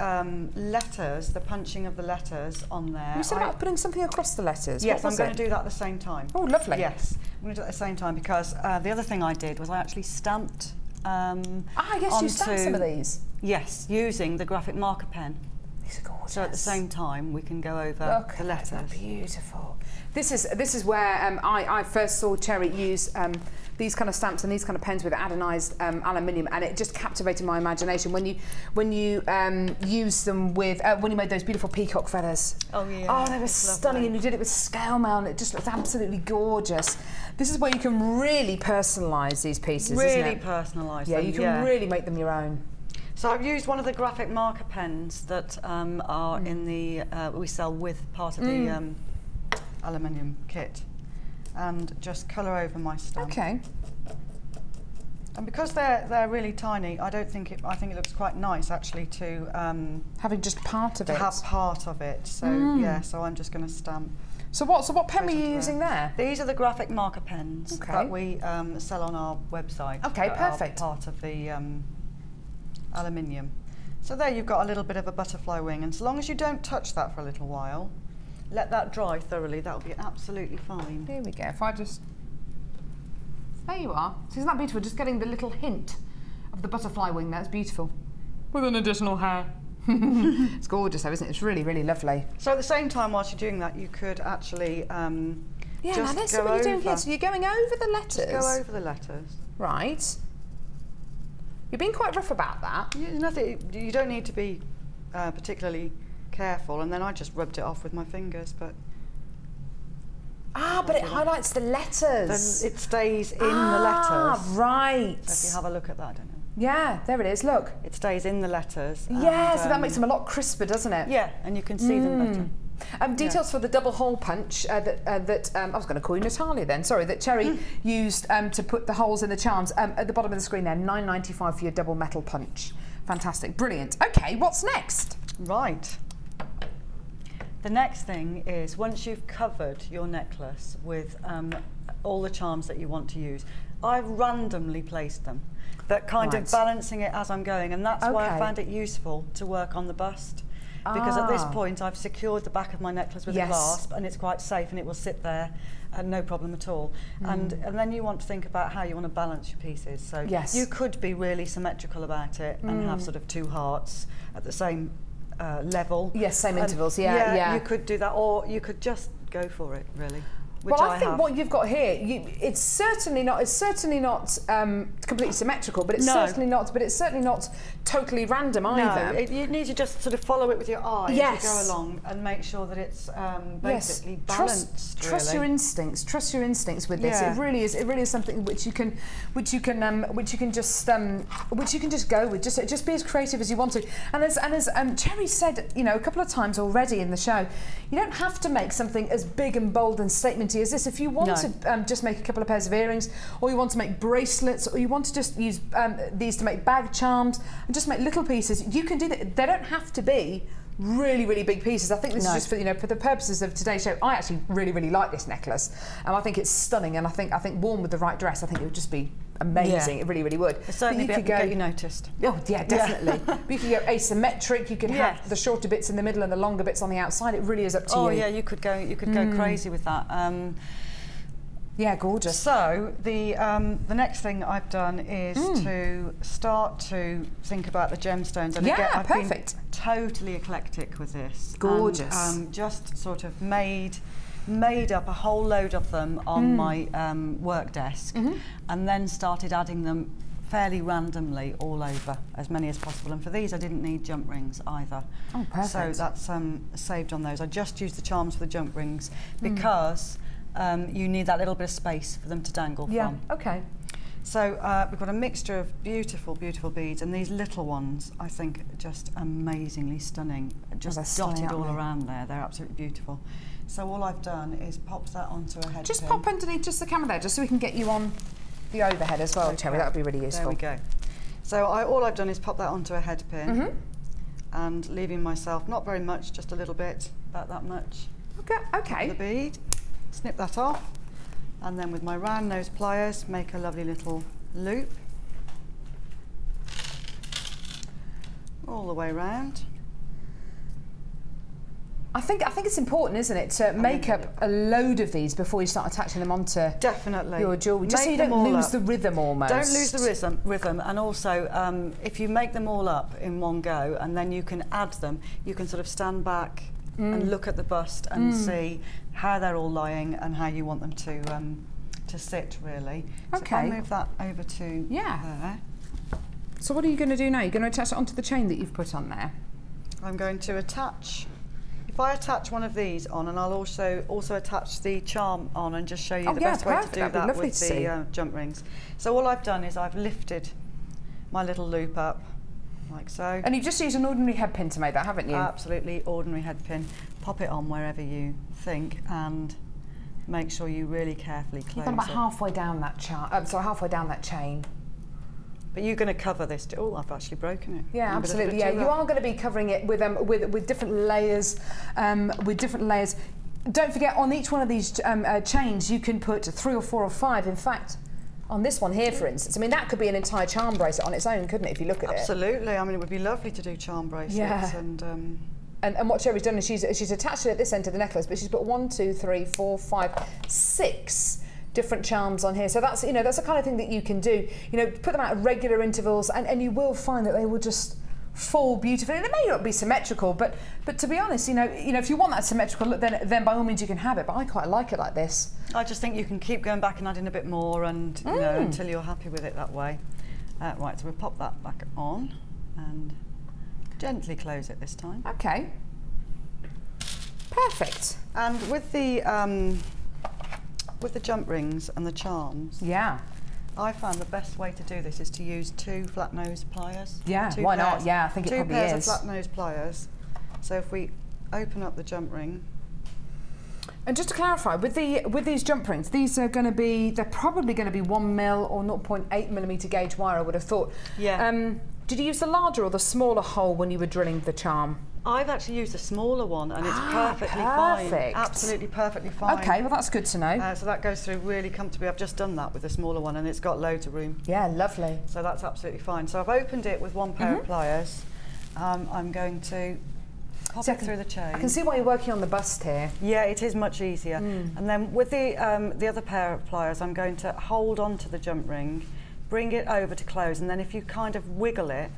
letters, the punching of the letters on there. You said about putting something across the letters. Yes, I'm going to do that at the same time. Oh, lovely. Yes, I'm going to do it at the same time because the other thing I did was I actually stamped yes, you stamped some of these. Yes, using the graphic marker pen. These are gorgeous. So at the same time we can go over the letters. Beautiful. This is where I first saw Cherry use these kind of stamps and these kind of pens with anodized aluminium, and it just captivated my imagination when you use them with when you made those beautiful peacock feathers. Oh yeah. Oh, they were stunning, lovely. And you did it with scale mail, and it just looked absolutely gorgeous. This is where you can really personalise these pieces, really isn't it? Personalise them. Yeah, you can really make them your own. So I've used one of the graphic marker pens that are in the we sell with part of the aluminium kit, and just colour over my stamp. Okay. And because they're really tiny, I think it looks quite nice actually to having just part of it. To have part of it. So yeah, so I'm just going to stamp. So what pen were you using there? These are the graphic marker pens that we sell on our website. Okay, perfect. Part of the aluminium. So there you've got a little bit of a butterfly wing, and so long as you don't touch that for a little while, let that dry thoroughly, that'll be absolutely fine. There we go. If I just... There you are. So isn't that beautiful? Just getting the little hint of the butterfly wing. That's beautiful. With an additional hair. It's gorgeous though, isn't it? It's really, really lovely. So at the same time, whilst you're doing that, you could actually yeah, just now let's see go what you're doing over. here. So you're going over the letters. Just go over the letters. Right. You're being quite rough about that. You don't need to be particularly careful, and then I just rubbed it off with my fingers, but... Ah, but it highlights the letters. Then it stays in the letters. Ah, right. So if you have a look at that, I don't know. Yeah, there it is, look. It stays in the letters. Yeah, and, so that makes them a lot crisper, doesn't it? Yeah, and you can see them better. Details for the double hole punch I was going to call you Natalia then, sorry, that Cherry used to put the holes in the charms at the bottom of the screen there, $9.95 for your double metal punch. Fantastic, brilliant. Okay, what's next? Right. The next thing is, once you've covered your necklace with all the charms that you want to use, I've randomly placed them, but kind of balancing it as I'm going, and that's why I found it useful to work on the bust. Because at this point I've secured the back of my necklace with a clasp, and it's quite safe and it will sit there and no problem at all. And then you want to think about how you want to balance your pieces. So you could be really symmetrical about it and have sort of two hearts at the same level. Yes, same intervals, yeah. You could do that, or you could just go for it, really. Well, I think what you've got here, it's certainly not completely symmetrical, but it's certainly not totally random either. No, you need to just sort of follow it with your eye as you go along and make sure that it's basically balanced. Trust your instincts. Trust your instincts with this. It really is something which you can just go with. Just be as creative as you want to. And as Cherry said, a couple of times already in the show, you don't have to make something as big and bold and statementy as this. If you want to just make a couple of pairs of earrings, or you want to make bracelets, or you want to just use these to make bag charms and just make little pieces, you can do that. They don't have to be really, really big pieces. I think this is just for for the purposes of today's show. I actually really, really like this necklace, and I think it's stunning. And I think worn with the right dress, I think it would just be amazing. It really, really would. It's certainly get you noticed. Oh yeah, definitely. But you could go asymmetric. You could have the shorter bits in the middle and the longer bits on the outside. It really is up to you. Oh yeah, you could go crazy with that. Yeah, gorgeous. So the next thing I've done is to start to think about the gemstones. And again, I've been totally eclectic with this. Gorgeous. And, just sort of made up a whole load of them on my work desk, and then started adding them fairly randomly all over, as many as possible. And for these I didn't need jump rings either. Oh, perfect. So that's saved on those. I just used the charms for the jump rings because you need that little bit of space for them to dangle from. Okay. So we've got a mixture of beautiful, beautiful beads, and these little ones I think are just amazingly stunning. Just dotted all around there. They're absolutely beautiful. So all I've done is pop that onto a head Just pop underneath just the camera there, just so we can get you on the overhead as well, Cherry. That would be really useful. There we go. So all I've done is pop that onto a head pin, and leaving myself not very much, just a little bit, about that much. Okay. The bead. Snip that off, and then with my round nose pliers make a lovely little loop all the way round. I think it's important, isn't it, to make up a load of these before you start attaching them onto your jewellery, just so you don't lose the rhythm almost. Don't lose the rhythm, and also if you make them all up in one go and then you can add them, you can sort of stand back and look at the bust and see how they're all lying and how you want them to to sit, really. Okay. So if I move that over to there. So what are you going to do now? You're going to attach it onto the chain that you've put on there? I'm going to attach, if I attach one of these on, and I'll also attach the charm on and just show you the best way to do that with the jump rings. So all I've done is I've lifted my little loop up, like so. And you've just used an ordinary head pin to make that, haven't you? Absolutely, ordinary head pin. Pop it on wherever you think and make sure you really carefully close it. You've gone about halfway down that halfway down that chain. But you're going to cover this. Oh, I've actually broken it. Yeah, absolutely. Yeah, you are going to be covering it with different layers. Don't forget, on each one of these chains, you can put 3 or 4 or 5. In fact, on this one here, for instance, I mean, that could be an entire charm bracelet on its own, couldn't it? If you look at it. Absolutely. I mean, it would be lovely to do charm bracelets. Yeah. And what Sherry's done is she's attached it at this end to the necklace, but she's put 1, 2, 3, 4, 5, 6 different charms on here. So that's, that's the kind of thing that you can do. Put them out at regular intervals, and you will find that they will just fall beautifully. They may not be symmetrical, but to be honest, if you want that symmetrical look, then by all means you can have it. But I quite like it like this. I just think you can keep going back and adding a bit more, and until you're happy with it that way. Right, so we'll pop that back on and gently close it this time. Okay. Perfect. And with the jump rings and the charms, I found the best way to do this is to use 2 flat nose pliers. Yeah, why not? Yeah, I think it probably is. 2 pairs of flat nose pliers. So if we open up the jump ring. And just to clarify, with these jump rings, they're probably going to be 1mm or 0.8mm gauge wire, I would have thought. Yeah. Did you use the larger or the smaller hole when you were drilling the charm? I've actually used a smaller one, and it's perfectly fine. Absolutely perfectly fine. Okay, well that's good to know. So that goes through really comfortably. I've just done that with the smaller one, and it's got loads of room. Yeah, lovely. So that's absolutely fine. So I've opened it with 1 pair of pliers. I'm going to pop it through the chain. I can see why you're working on the bust here. Yeah, it is much easier. And then with the other pair of pliers, I'm going to hold on to the jump ring, bring it over to close, and then if you kind of wiggle it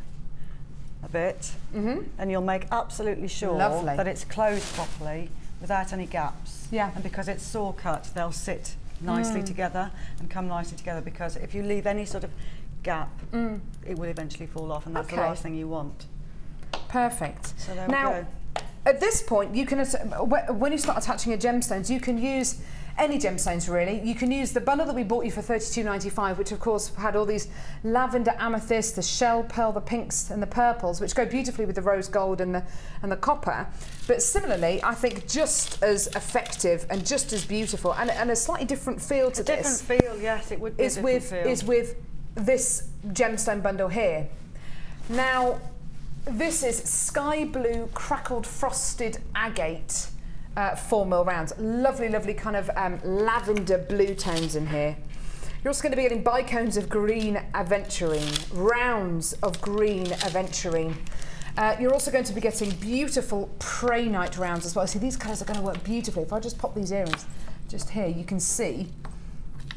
a bit, and you'll make absolutely sure that it's closed properly without any gaps. Yeah. And because it's saw cut, they'll sit nicely together and come nicely together, because if you leave any sort of gap, it will eventually fall off, and that's the last thing you want. Perfect. So there we go. At this point, you can, when you start attaching your gemstones, you can use any gemstones really. You can use the bundle that we bought you for $32.95, which of course had all these lavender amethyst, the shell pearl, the pinks and the purples, which go beautifully with the rose gold and the copper. But similarly, I think just as effective and just as beautiful, and a slightly different feel to this. Different feel, yes, it would be is with this gemstone bundle here. Now, this is sky blue crackled frosted agate 4mm rounds. Lovely, lovely kind of lavender blue tones in here. You're also going to be getting bicones of green aventurine, rounds of green aventurine. You're also going to be getting beautiful prehnite rounds as well. See, these colours are going to work beautifully. If I just pop these earrings just here, you can see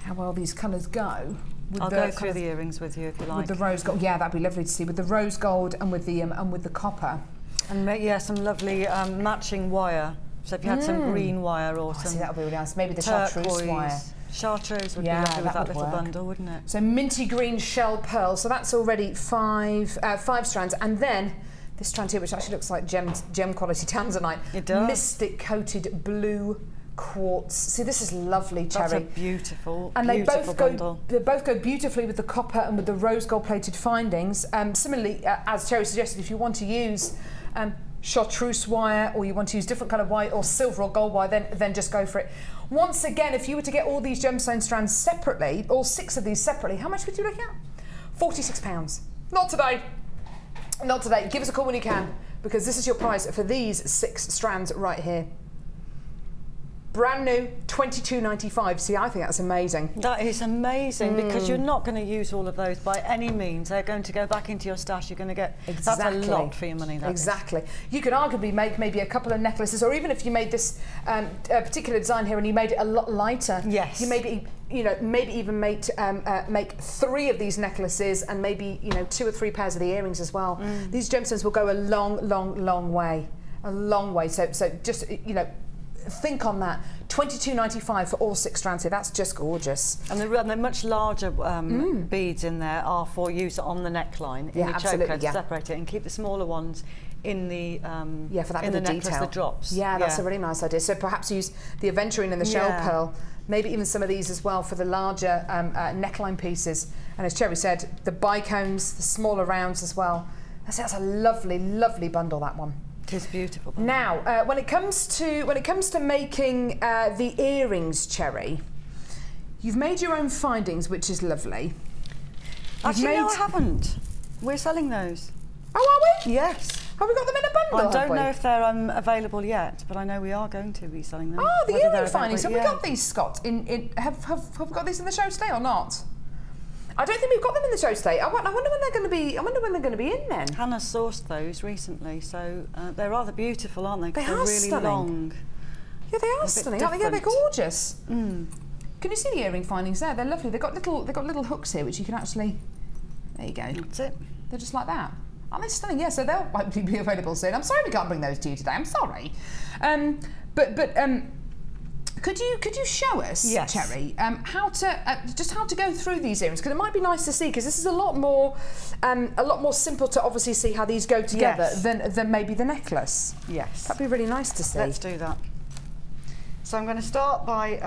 how well these colours go. I'll go through the earrings with you if you like. With the rose gold, yeah, that'd be lovely to see. With the rose gold and with the copper. And yeah, some lovely matching wire. So if you had some green wire or some, see, that would be really nice. Maybe the chartreuse wire. Chartreuse would be lovely with that little bundle, wouldn't it? So minty green shell pearl. So that's already five strands, and then this strand here, which actually looks like gem quality tanzanite. It does. Mystic coated blue quartz. See, this is lovely, Cherry. That's a beautiful, and beautiful bundle. They both go beautifully with the copper and with the rose gold plated findings. Similarly, as Cherry suggested, if you want to use chartreuse wire, or you want to use different kind of wire, or silver or gold wire, then just go for it. Once again, if you were to get all these gemstone strands separately, all 6 of these separately, how much would you look at? £46. Not today. Not today. Give us a call when you can, because this is your price for these 6 strands right here. Brand new, $22.95. See, I think that's amazing. That is amazing, because you're not going to use all of those by any means. They're going to go back into your stash. You're going to get that's a lot for your money. Exactly. You could arguably make maybe a couple of necklaces, or even if you made this particular design here and you made it a lot lighter. Yes. You maybe even make 3 of these necklaces, and maybe 2 or 3 pairs of the earrings as well. These gemstones will go a long, long, long way. A long way. So just think on that. £22.95 for all 6 strands here. That's just gorgeous. And the much larger beads in there are for use on the neckline in your choker to separate it, and keep the smaller ones in the for that in the necklace detail. that drops. Yeah, that's a really nice idea. So perhaps use the aventurine and the shell pearl, maybe even some of these as well for the larger neckline pieces. And as Cherry said, the bicones, the smaller rounds as well. That's a lovely, lovely bundle, that one. It is beautiful. Now, when it comes to making the earrings, Cherry, you've made your own findings, which is lovely. Actually, no, I haven't. We're selling those. Oh, are we? Yes. Have we got them in a bundle? I don't know if they're available yet, but I know we are going to be selling them. Oh, the earring findings. Have we got these, Scott? Have we got these in the show today or not? I don't think we've got them in the show today. I wonder when they're going to be. I wonder when they're going to be in then. Hannah sourced those recently, so they're rather beautiful, aren't they? They are really stunning. Long. Yeah, they are stunning. Aren't they? Yeah, they're gorgeous. Mm. Can you see the earring findings there? They're lovely. They've got little hooks here, which you can actually. There you go. That's it. They're just like that. Aren't they stunning? Yeah, so they'll likely be available soon. I'm sorry we can't bring those to you today. I'm sorry. Could you show us, Cherry, how to go through these earrings? Because it might be nice to see, because this is a lot more simple to obviously see how these go together than maybe the necklace. Yes, that'd be really nice to see. Let's do that. So I'm going to start by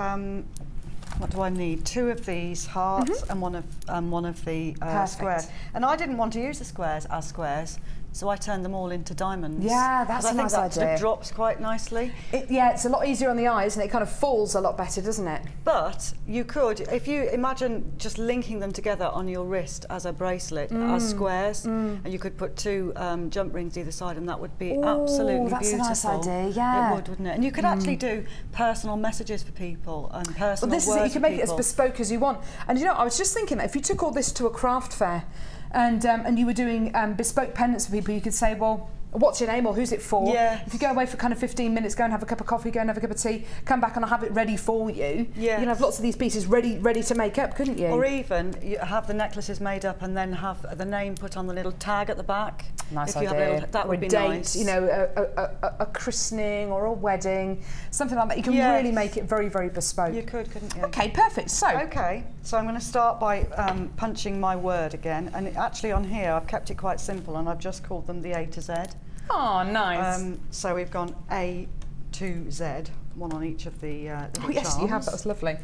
what do I need? 2 of these hearts and one of the squares. And I didn't want to use the squares as squares, so I turned them all into diamonds. Yeah, that's a nice idea. I think that sort of drops quite nicely. It's a lot easier on the eyes, and it kind of falls a lot better, doesn't it? But you could, if you imagine just linking them together on your wrist as a bracelet, as squares, and you could put 2 jump rings either side, and that would be absolutely that's beautiful. That's a nice idea, yeah. It would, wouldn't it? And you could actually do personal messages for people and personal words for people. You can make it as bespoke as you want. And you know, I was just thinking that if you took all this to a craft fair, and you were doing bespoke pendants for people, you could say, well, what's your name or who's it for? Yeah. If you go away for kind of 15 minutes, go and have a cup of coffee, go and have a cup of tea, come back and I'll have it ready for you. Yeah. You can have lots of these pieces ready to make up, couldn't you? Or even you have the necklaces made up and then have the name put on the little tag at the back. Nice idea. That would be date, nice. You know, a christening or a wedding, something like that. You can really make it very, very bespoke. You could, couldn't you? Okay, perfect. So I'm going to start by punching my word again, and actually on here I've kept it quite simple, and I've just called them the A to Z. Oh, nice. So we've gone A to Z, one on each of the little yes, charms. you have. That's lovely.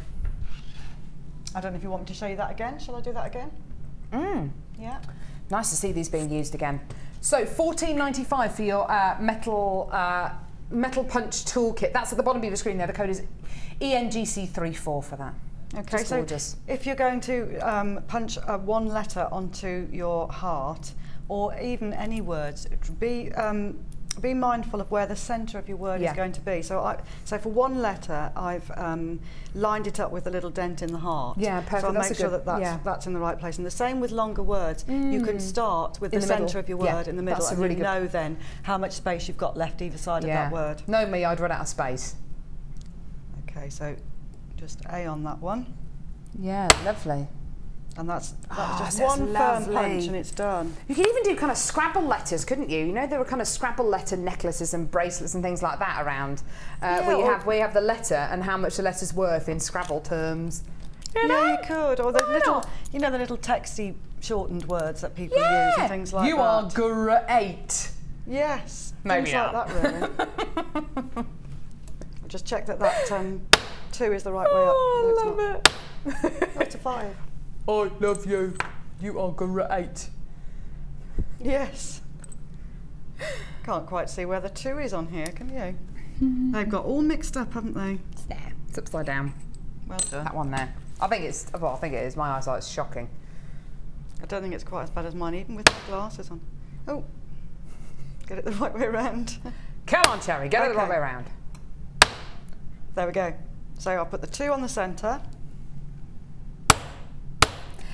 I don't know if you want me to show you that again. Shall I do that again? Yeah. Nice to see these being used again. So $14.95 for your metal punch toolkit. That's at the bottom of your screen there. The code is ENGC34 for that. Okay, just gorgeous. If you're going to punch one letter onto your heart, or even any words, be mindful of where the centre of your word is going to be. So for one letter, I've lined it up with a little dent in the heart. Yeah, perfect. So I'll make sure that's in the right place. And the same with longer words. You can start with the centre of your word in the middle, and you know then how much space you've got left either side of that word. No, me, I'd run out of space. Okay, so just A on that one. Yeah, lovely. And that's just one firm punch and it's done. You could even do kind of Scrabble letters, couldn't you? You know, there were kind of Scrabble letter necklaces and bracelets and things like that around, where you have the letter and how much the letter's worth in Scrabble terms. Yeah, you could. Or the little, you know, the little texty shortened words that people use and things like that. You are great. Yes. Maybe things like that, really. I'll just check that 2 is the right way up. Oh, I love it. That's a 5. I love you. You are great. Yes. Can't quite see where the 2 is on here, can you? They've got all mixed up, haven't they? It's there. It's upside down. Well done. That one there. I think it is. My eyesight's shocking. I don't think it's quite as bad as mine, even with the glasses on. Oh, get it the right way around. Come on, Cherry, get it the right way around. There we go. So I'll put the 2 on the centre.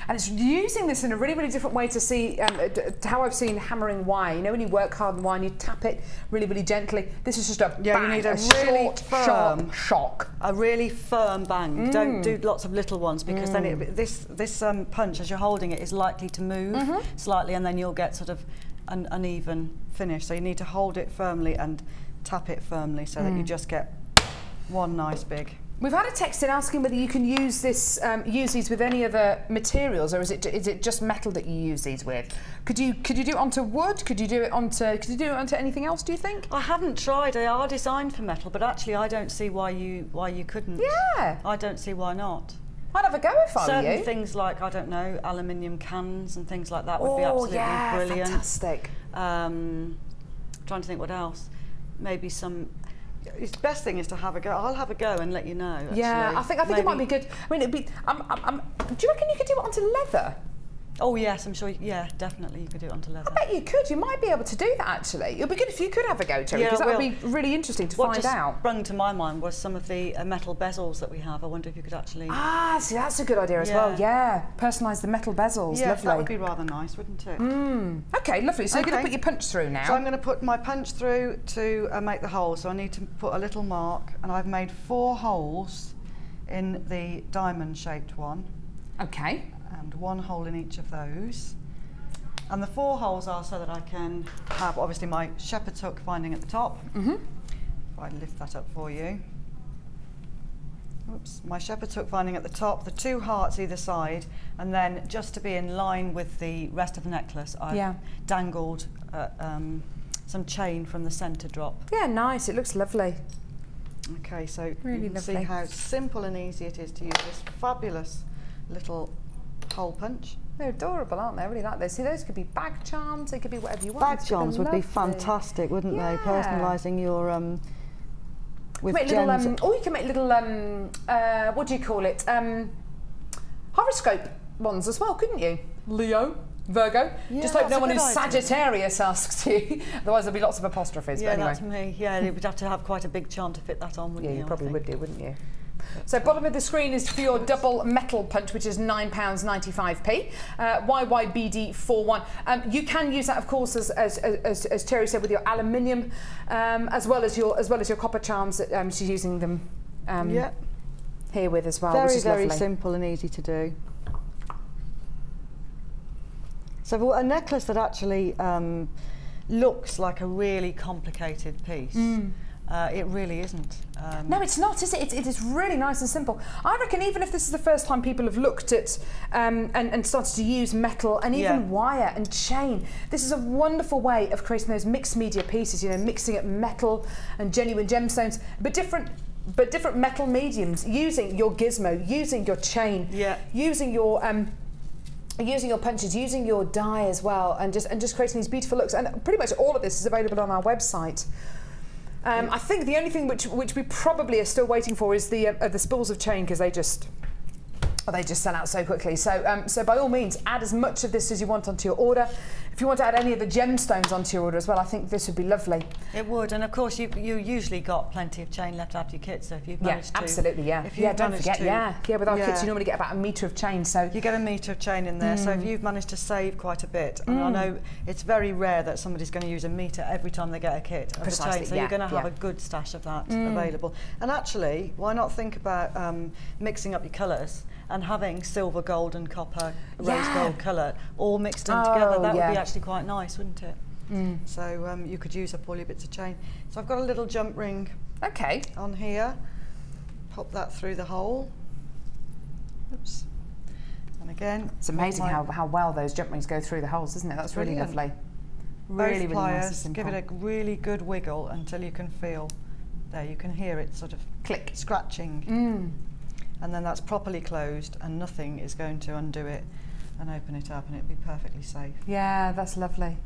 And it's using this in a really, really different way to see how I've seen hammering wire. You know, when you work hard on wire and you tap it really, really gently. This is just a bang, you need a really firm shock. A really firm bang. Don't do lots of little ones, because then this punch, as you're holding it, is likely to move slightly, and then you'll get sort of an uneven finish. So you need to hold it firmly and tap it firmly so that you just get one nice big. We've had a text in asking whether you can use this, use these with any other materials, or is it just metal that you use these with? Could you do it onto wood? Could you do it onto anything else? Do you think? I haven't tried. They are designed for metal, but actually, I don't see why you couldn't. Yeah. I don't see why not. I'd have a go if I were you. Certain things like, I don't know, aluminium cans and things like that would be absolutely brilliant. Fantastic. Trying to think what else. Maybe some. The best thing is to have a go. I'll have a go and let you know. Actually. Yeah, I think it might be good. I mean, it'd be. Do you reckon you could do it onto leather? Oh yes, I'm sure. Yeah, definitely you could do it onto leather. I bet you could. You might be able to do that actually. It'd be good if you could have a go, Terry, because that would be really interesting to find out. What sprung to my mind was some of the metal bezels that we have. I wonder if you could actually. Ah, see, that's a good idea as well. Yeah, personalise the metal bezels. Yeah, lovely. That would be rather nice, wouldn't it? Okay, lovely. So you're going to put your punch through now. So I'm going to put my punch through to make the hole. So I need to put a little mark, and I've made 4 holes in the diamond-shaped one. Okay. And 1 hole in each of those. And the 4 holes are so that I can have, obviously, my shepherd's hook finding at the top. If I lift that up for you. Oops, my shepherd's hook finding at the top, the 2 hearts either side, and then just to be in line with the rest of the necklace, I've dangled some chain from the centre drop. Yeah, nice. It looks lovely. Okay, so really you can see how simple and easy it is to use this fabulous little hole punch. They're adorable, aren't they? I really like those. See, those could be bag charms, they could be whatever you want. Bag charms would be fantastic, wouldn't they? Personalising your with gems. Or you can make little what do you call it? Horoscope ones as well, couldn't you? Leo, Virgo. Yeah, just hope no one who's Sagittarius asks you. Otherwise there'll be lots of apostrophes. Yeah, but anyway. that's me. Yeah, you would have to have quite a big charm to fit that on, wouldn't you? Yeah, you probably would do, wouldn't you? So bottom of the screen is for your double metal punch, which is £9.95p. YYBD41. You can use that, of course, as Terry said, with your aluminium, as well as your copper charms that she's using them here with as well. Very, which is very lovely. simple and easy to do. So a necklace that actually looks like a really complicated piece. It really isn't. No, it's not, is it? It is really nice and simple. I reckon even if this is the first time people have looked at and started to use metal and even wire and chain, this is a wonderful way of creating those mixed media pieces, you know, mixing up metal and genuine gemstones, but different metal mediums, using your gizmo, using your chain, using your punches, using your die as well, and just creating these beautiful looks. And pretty much all of this is available on our website. I think the only thing which we probably are still waiting for is the spools of chain, because they just sell out so quickly. So so by all means, add as much of this as you want onto your order. If you want to add any of the gemstones onto your order as well, I think this would be lovely. It would, and of course you usually got plenty of chain left after your kit. So if you've managed to, absolutely, if you've don't forget, with our kits you normally get about a metre of chain. So you get a metre of chain in there. So if you've managed to save quite a bit, and I know it's very rare that somebody's going to use a metre every time they get a kit of the chain. So you're going to have a good stash of that available. And actually, why not think about mixing up your colours and having silver, gold and copper, rose gold colour all mixed in together? That would be actually quite nice, wouldn't it? So you could use up all your bits of chain. So I've got a little jump ring on here. Pop that through the hole. Oops. And again, it's amazing how well those jump rings go through the holes, isn't it? That's really lovely. Really, really nice and simple. Give it a really good wiggle until you can feel, there you can hear it sort of click, scratching. And then that's properly closed and nothing is going to undo it and open it up, and it'd be perfectly safe. Yeah, that's lovely.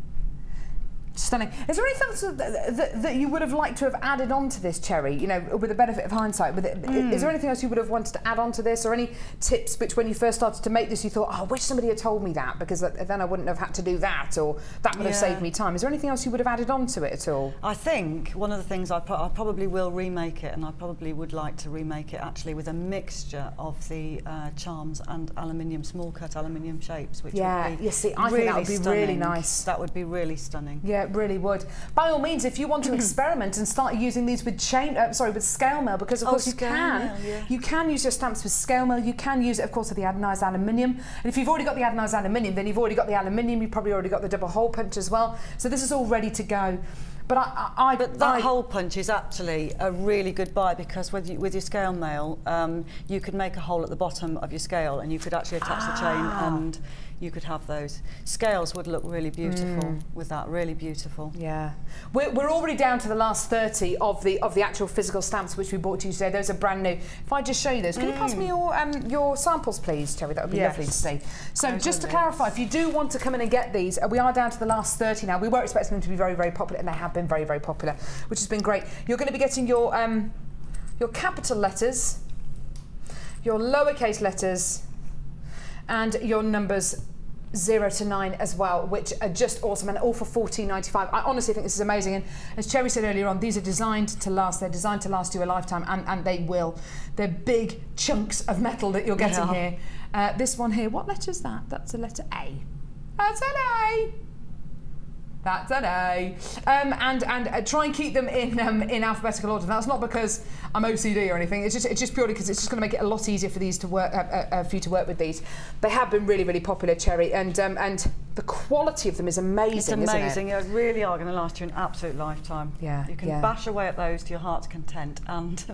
Stunning. Is there anything else that you would have liked to have added on to this, Cherry? You know, with the benefit of hindsight, is there anything else you would have wanted to add on to this, or any tips which, when you first started to make this, you thought, oh, I wish somebody had told me that, because then I wouldn't have had to do that, or that would have saved me time? Is there anything else you would have added on to it at all? I think one of the things I probably will remake it, and I probably would like to remake it actually with a mixture of the charms and aluminium, small cut aluminium shapes, which would be I think that would be really nice. That would be really stunning. Yeah, it really would. By all means, if you want to experiment and start using these with with scale mail, because of course you can use your stamps with scale mail. You can use it, of course, with the anodised aluminium. And if you've already got the anodised aluminium, then you've already got the aluminium. You've probably already got the double hole punch as well. So this is all ready to go. But that hole punch is actually a really good buy, because with your scale mail, you could make a hole at the bottom of your scale and you could actually attach the chain, and you could have those. Scales would look really beautiful with that, really beautiful. Yeah. We're already down to the last 30 of the actual physical stamps which we brought to you today. Those are brand new. If I just show you those, can you pass me your samples, please, Terry? That would be lovely to see. So just to clarify, if you do want to come in and get these, we are down to the last 30 now. We were expecting them to be very, very popular, and they have been very, very popular, which has been great. You're going to be getting your capital letters, your lowercase letters, and your numbers 0 to 9 as well, which are just awesome, and all for $14.95. I honestly think this is amazing, and as Cherry said earlier on, these are designed to last. They're designed to last you a lifetime, and they will. They're big chunks of metal that you're getting here. This one here, what letter is that? That's a letter A. That's an A. That's an A. And try and keep them in alphabetical order. That's not because I'm OCD or anything. It's just purely because it's just going to make it a lot easier for these to work for you to work with these. They have been really, really popular, Cherry, and the quality of them is amazing. It's amazing. Isn't it? They really are going to last you an absolute lifetime. Yeah. You can bash away at those to your heart's content, and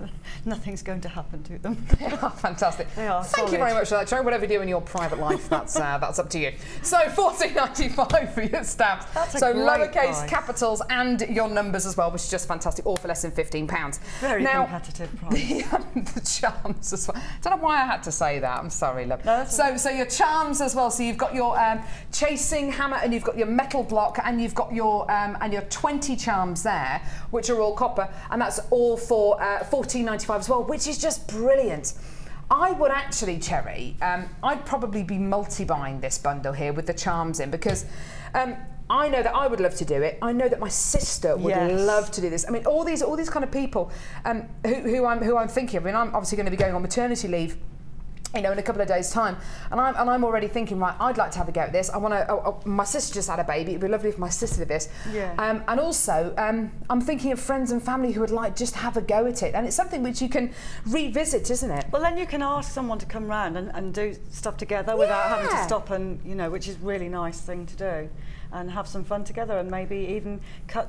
nothing's going to happen to them. They are fantastic. They are. Thank you very much for that, Cherry. Whatever you do in your private life, that's up to you. So $14.95 for your stamps. That's so lowercase, capitals, and your numbers as well, which is just fantastic, all for less than £15. Very competitive price. The charms as well. I don't know why I had to say that. I'm sorry, love. No, so your charms as well. So you've got your chasing hammer, and you've got your metal block, and you've got your 20 charms there, which are all copper, and that's all for $14.95 as well, which is just brilliant. I would actually, Cherry, I'd probably be multi-buying this bundle here with the charms in, because I know that I would love to do it. I know that my sister would love to do this. I mean, all these kind of people who I'm thinking of. I mean, I'm obviously going to be going on maternity leave, you know, in a couple of days' time, and I'm already thinking, right, I'd like to have a go at this. I want to. My sister just had a baby. It'd be lovely if my sister did this. Yeah. And also, I'm thinking of friends and family who would like just have a go at it, and it's something which you can revisit, isn't it? Well, then you can ask someone to come round and do stuff together without having to stop, and which is a really nice thing to do. And have some fun together, and maybe even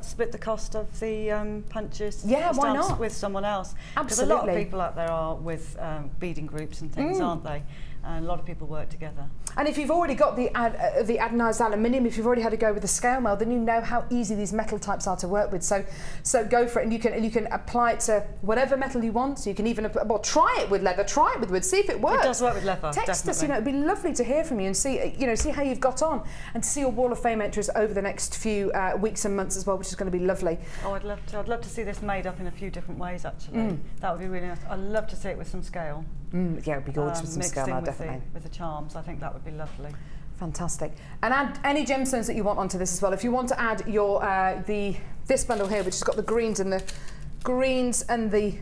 split the cost of the punches. Yeah, why not? With someone else. Absolutely. Because a lot of people out there are with beading groups and things, aren't they? And a lot of people work together. And if you've already got the anodised aluminium, if you've already had to go with the scale mail, then you know how easy these metal types are to work with. So go for it, and you can apply it to whatever metal you want. So you can even try it with leather, try it with wood, see if it works. It does work with leather. Text us, it'd be lovely to hear from you and see how you've got on, and to see your Wall of Fame entries over the next few weeks and months as well, which is going to be lovely. Oh, I'd love to. I'd love to see this made up in a few different ways, actually. That would be really nice. I'd love to see it with some scale. Yeah, it would be gorgeous with some scale now, definitely. With the charms, I think that would be lovely. Fantastic. And add any gemstones that you want onto this as well. If you want to add your this bundle here, which has got the greens and the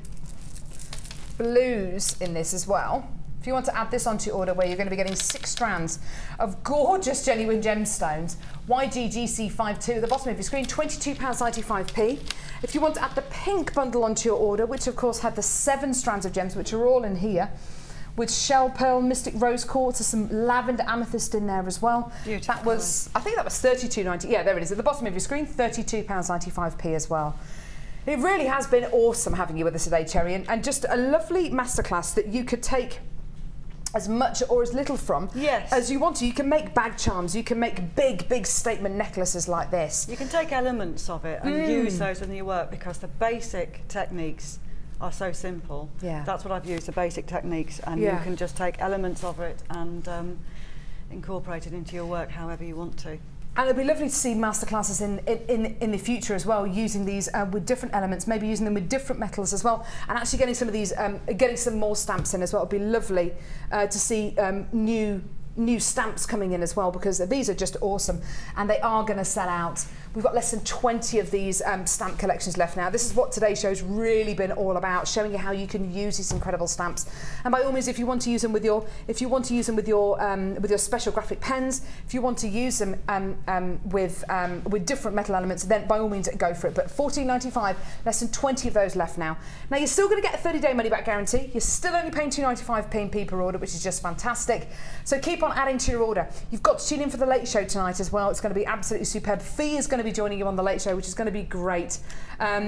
blues in this as well. If you want to add this onto your order, where you're going to be getting 6 strands of gorgeous genuine gemstones, YGGC52 at the bottom of your screen, £22.95p. If you want to add the pink bundle onto your order, which of course had the 7 strands of gems, which are all in here, with shell pearl, mystic rose quartz, there's some lavender amethyst in there as well. Beautiful. That was, I think that was £32.90. Yeah, there it is at the bottom of your screen, £32.95p as well. It really has been awesome having you with us today, Cherry, and just a lovely masterclass that you could take as much or as little from as you want to. You can make bag charms, you can make big statement necklaces like this. You can take elements of it and use those in your work, because the basic techniques are so simple. Yeah. That's what I've used, the basic techniques, and you can just take elements of it and incorporate it into your work however you want to. And it'd be lovely to see masterclasses in the future as well, using these with different elements, maybe using them with different metals as well, and actually getting some of these, getting some more stamps in as well. It'd be lovely to see new stamps coming in as well, because these are just awesome, and they are going to sell out We've got less than 20 of these stamp collections left now. This is what today's show's really been all about, showing you how you can use these incredible stamps. And by all means, if you want to use them with your, with your special graphic pens, if you want to use them with different metal elements, then by all means go for it. But $14.95, less than 20 of those left now. Now you're still going to get a 30-day money-back guarantee. You're still only paying $2.95 P&P per order, which is just fantastic. So keep on adding to your order. You've got to tune in for the Late Show tonight as well. It's going to be absolutely superb. Fee is going to be joining you on the Late Show, which is going to be great.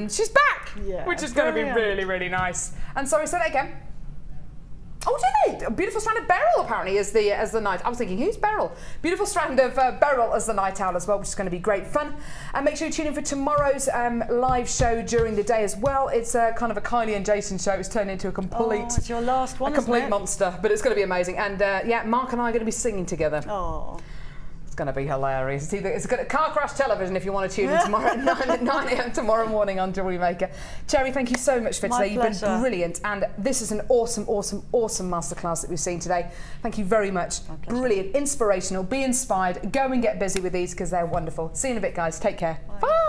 She's back, which is going to be really, really nice. And sorry, say that again. Oh, did it? A beautiful strand of beryl apparently as the night. I was thinking, who's beryl? Beautiful strand of beryl as the night owl as well, which is going to be great fun. And make sure you tune in for tomorrow's live show during the day as well. It's kind of a Kylie and Jason show. It's turned into a complete. Oh, it's your last one. A complete monster, but it's going to be amazing. And yeah, Mark and I are going to be singing together. Oh. Going to be hilarious. It's a car crash television if you want to tune in tomorrow at 9 a.m. tomorrow morning on Jewellery Maker. Cherry, thank you so much for today. You've been brilliant, and this is an awesome, awesome, awesome masterclass that we've seen today. Thank you very much. Brilliant, inspirational. Be inspired. Go and get busy with these because they're wonderful. See you in a bit, guys. Take care. Bye.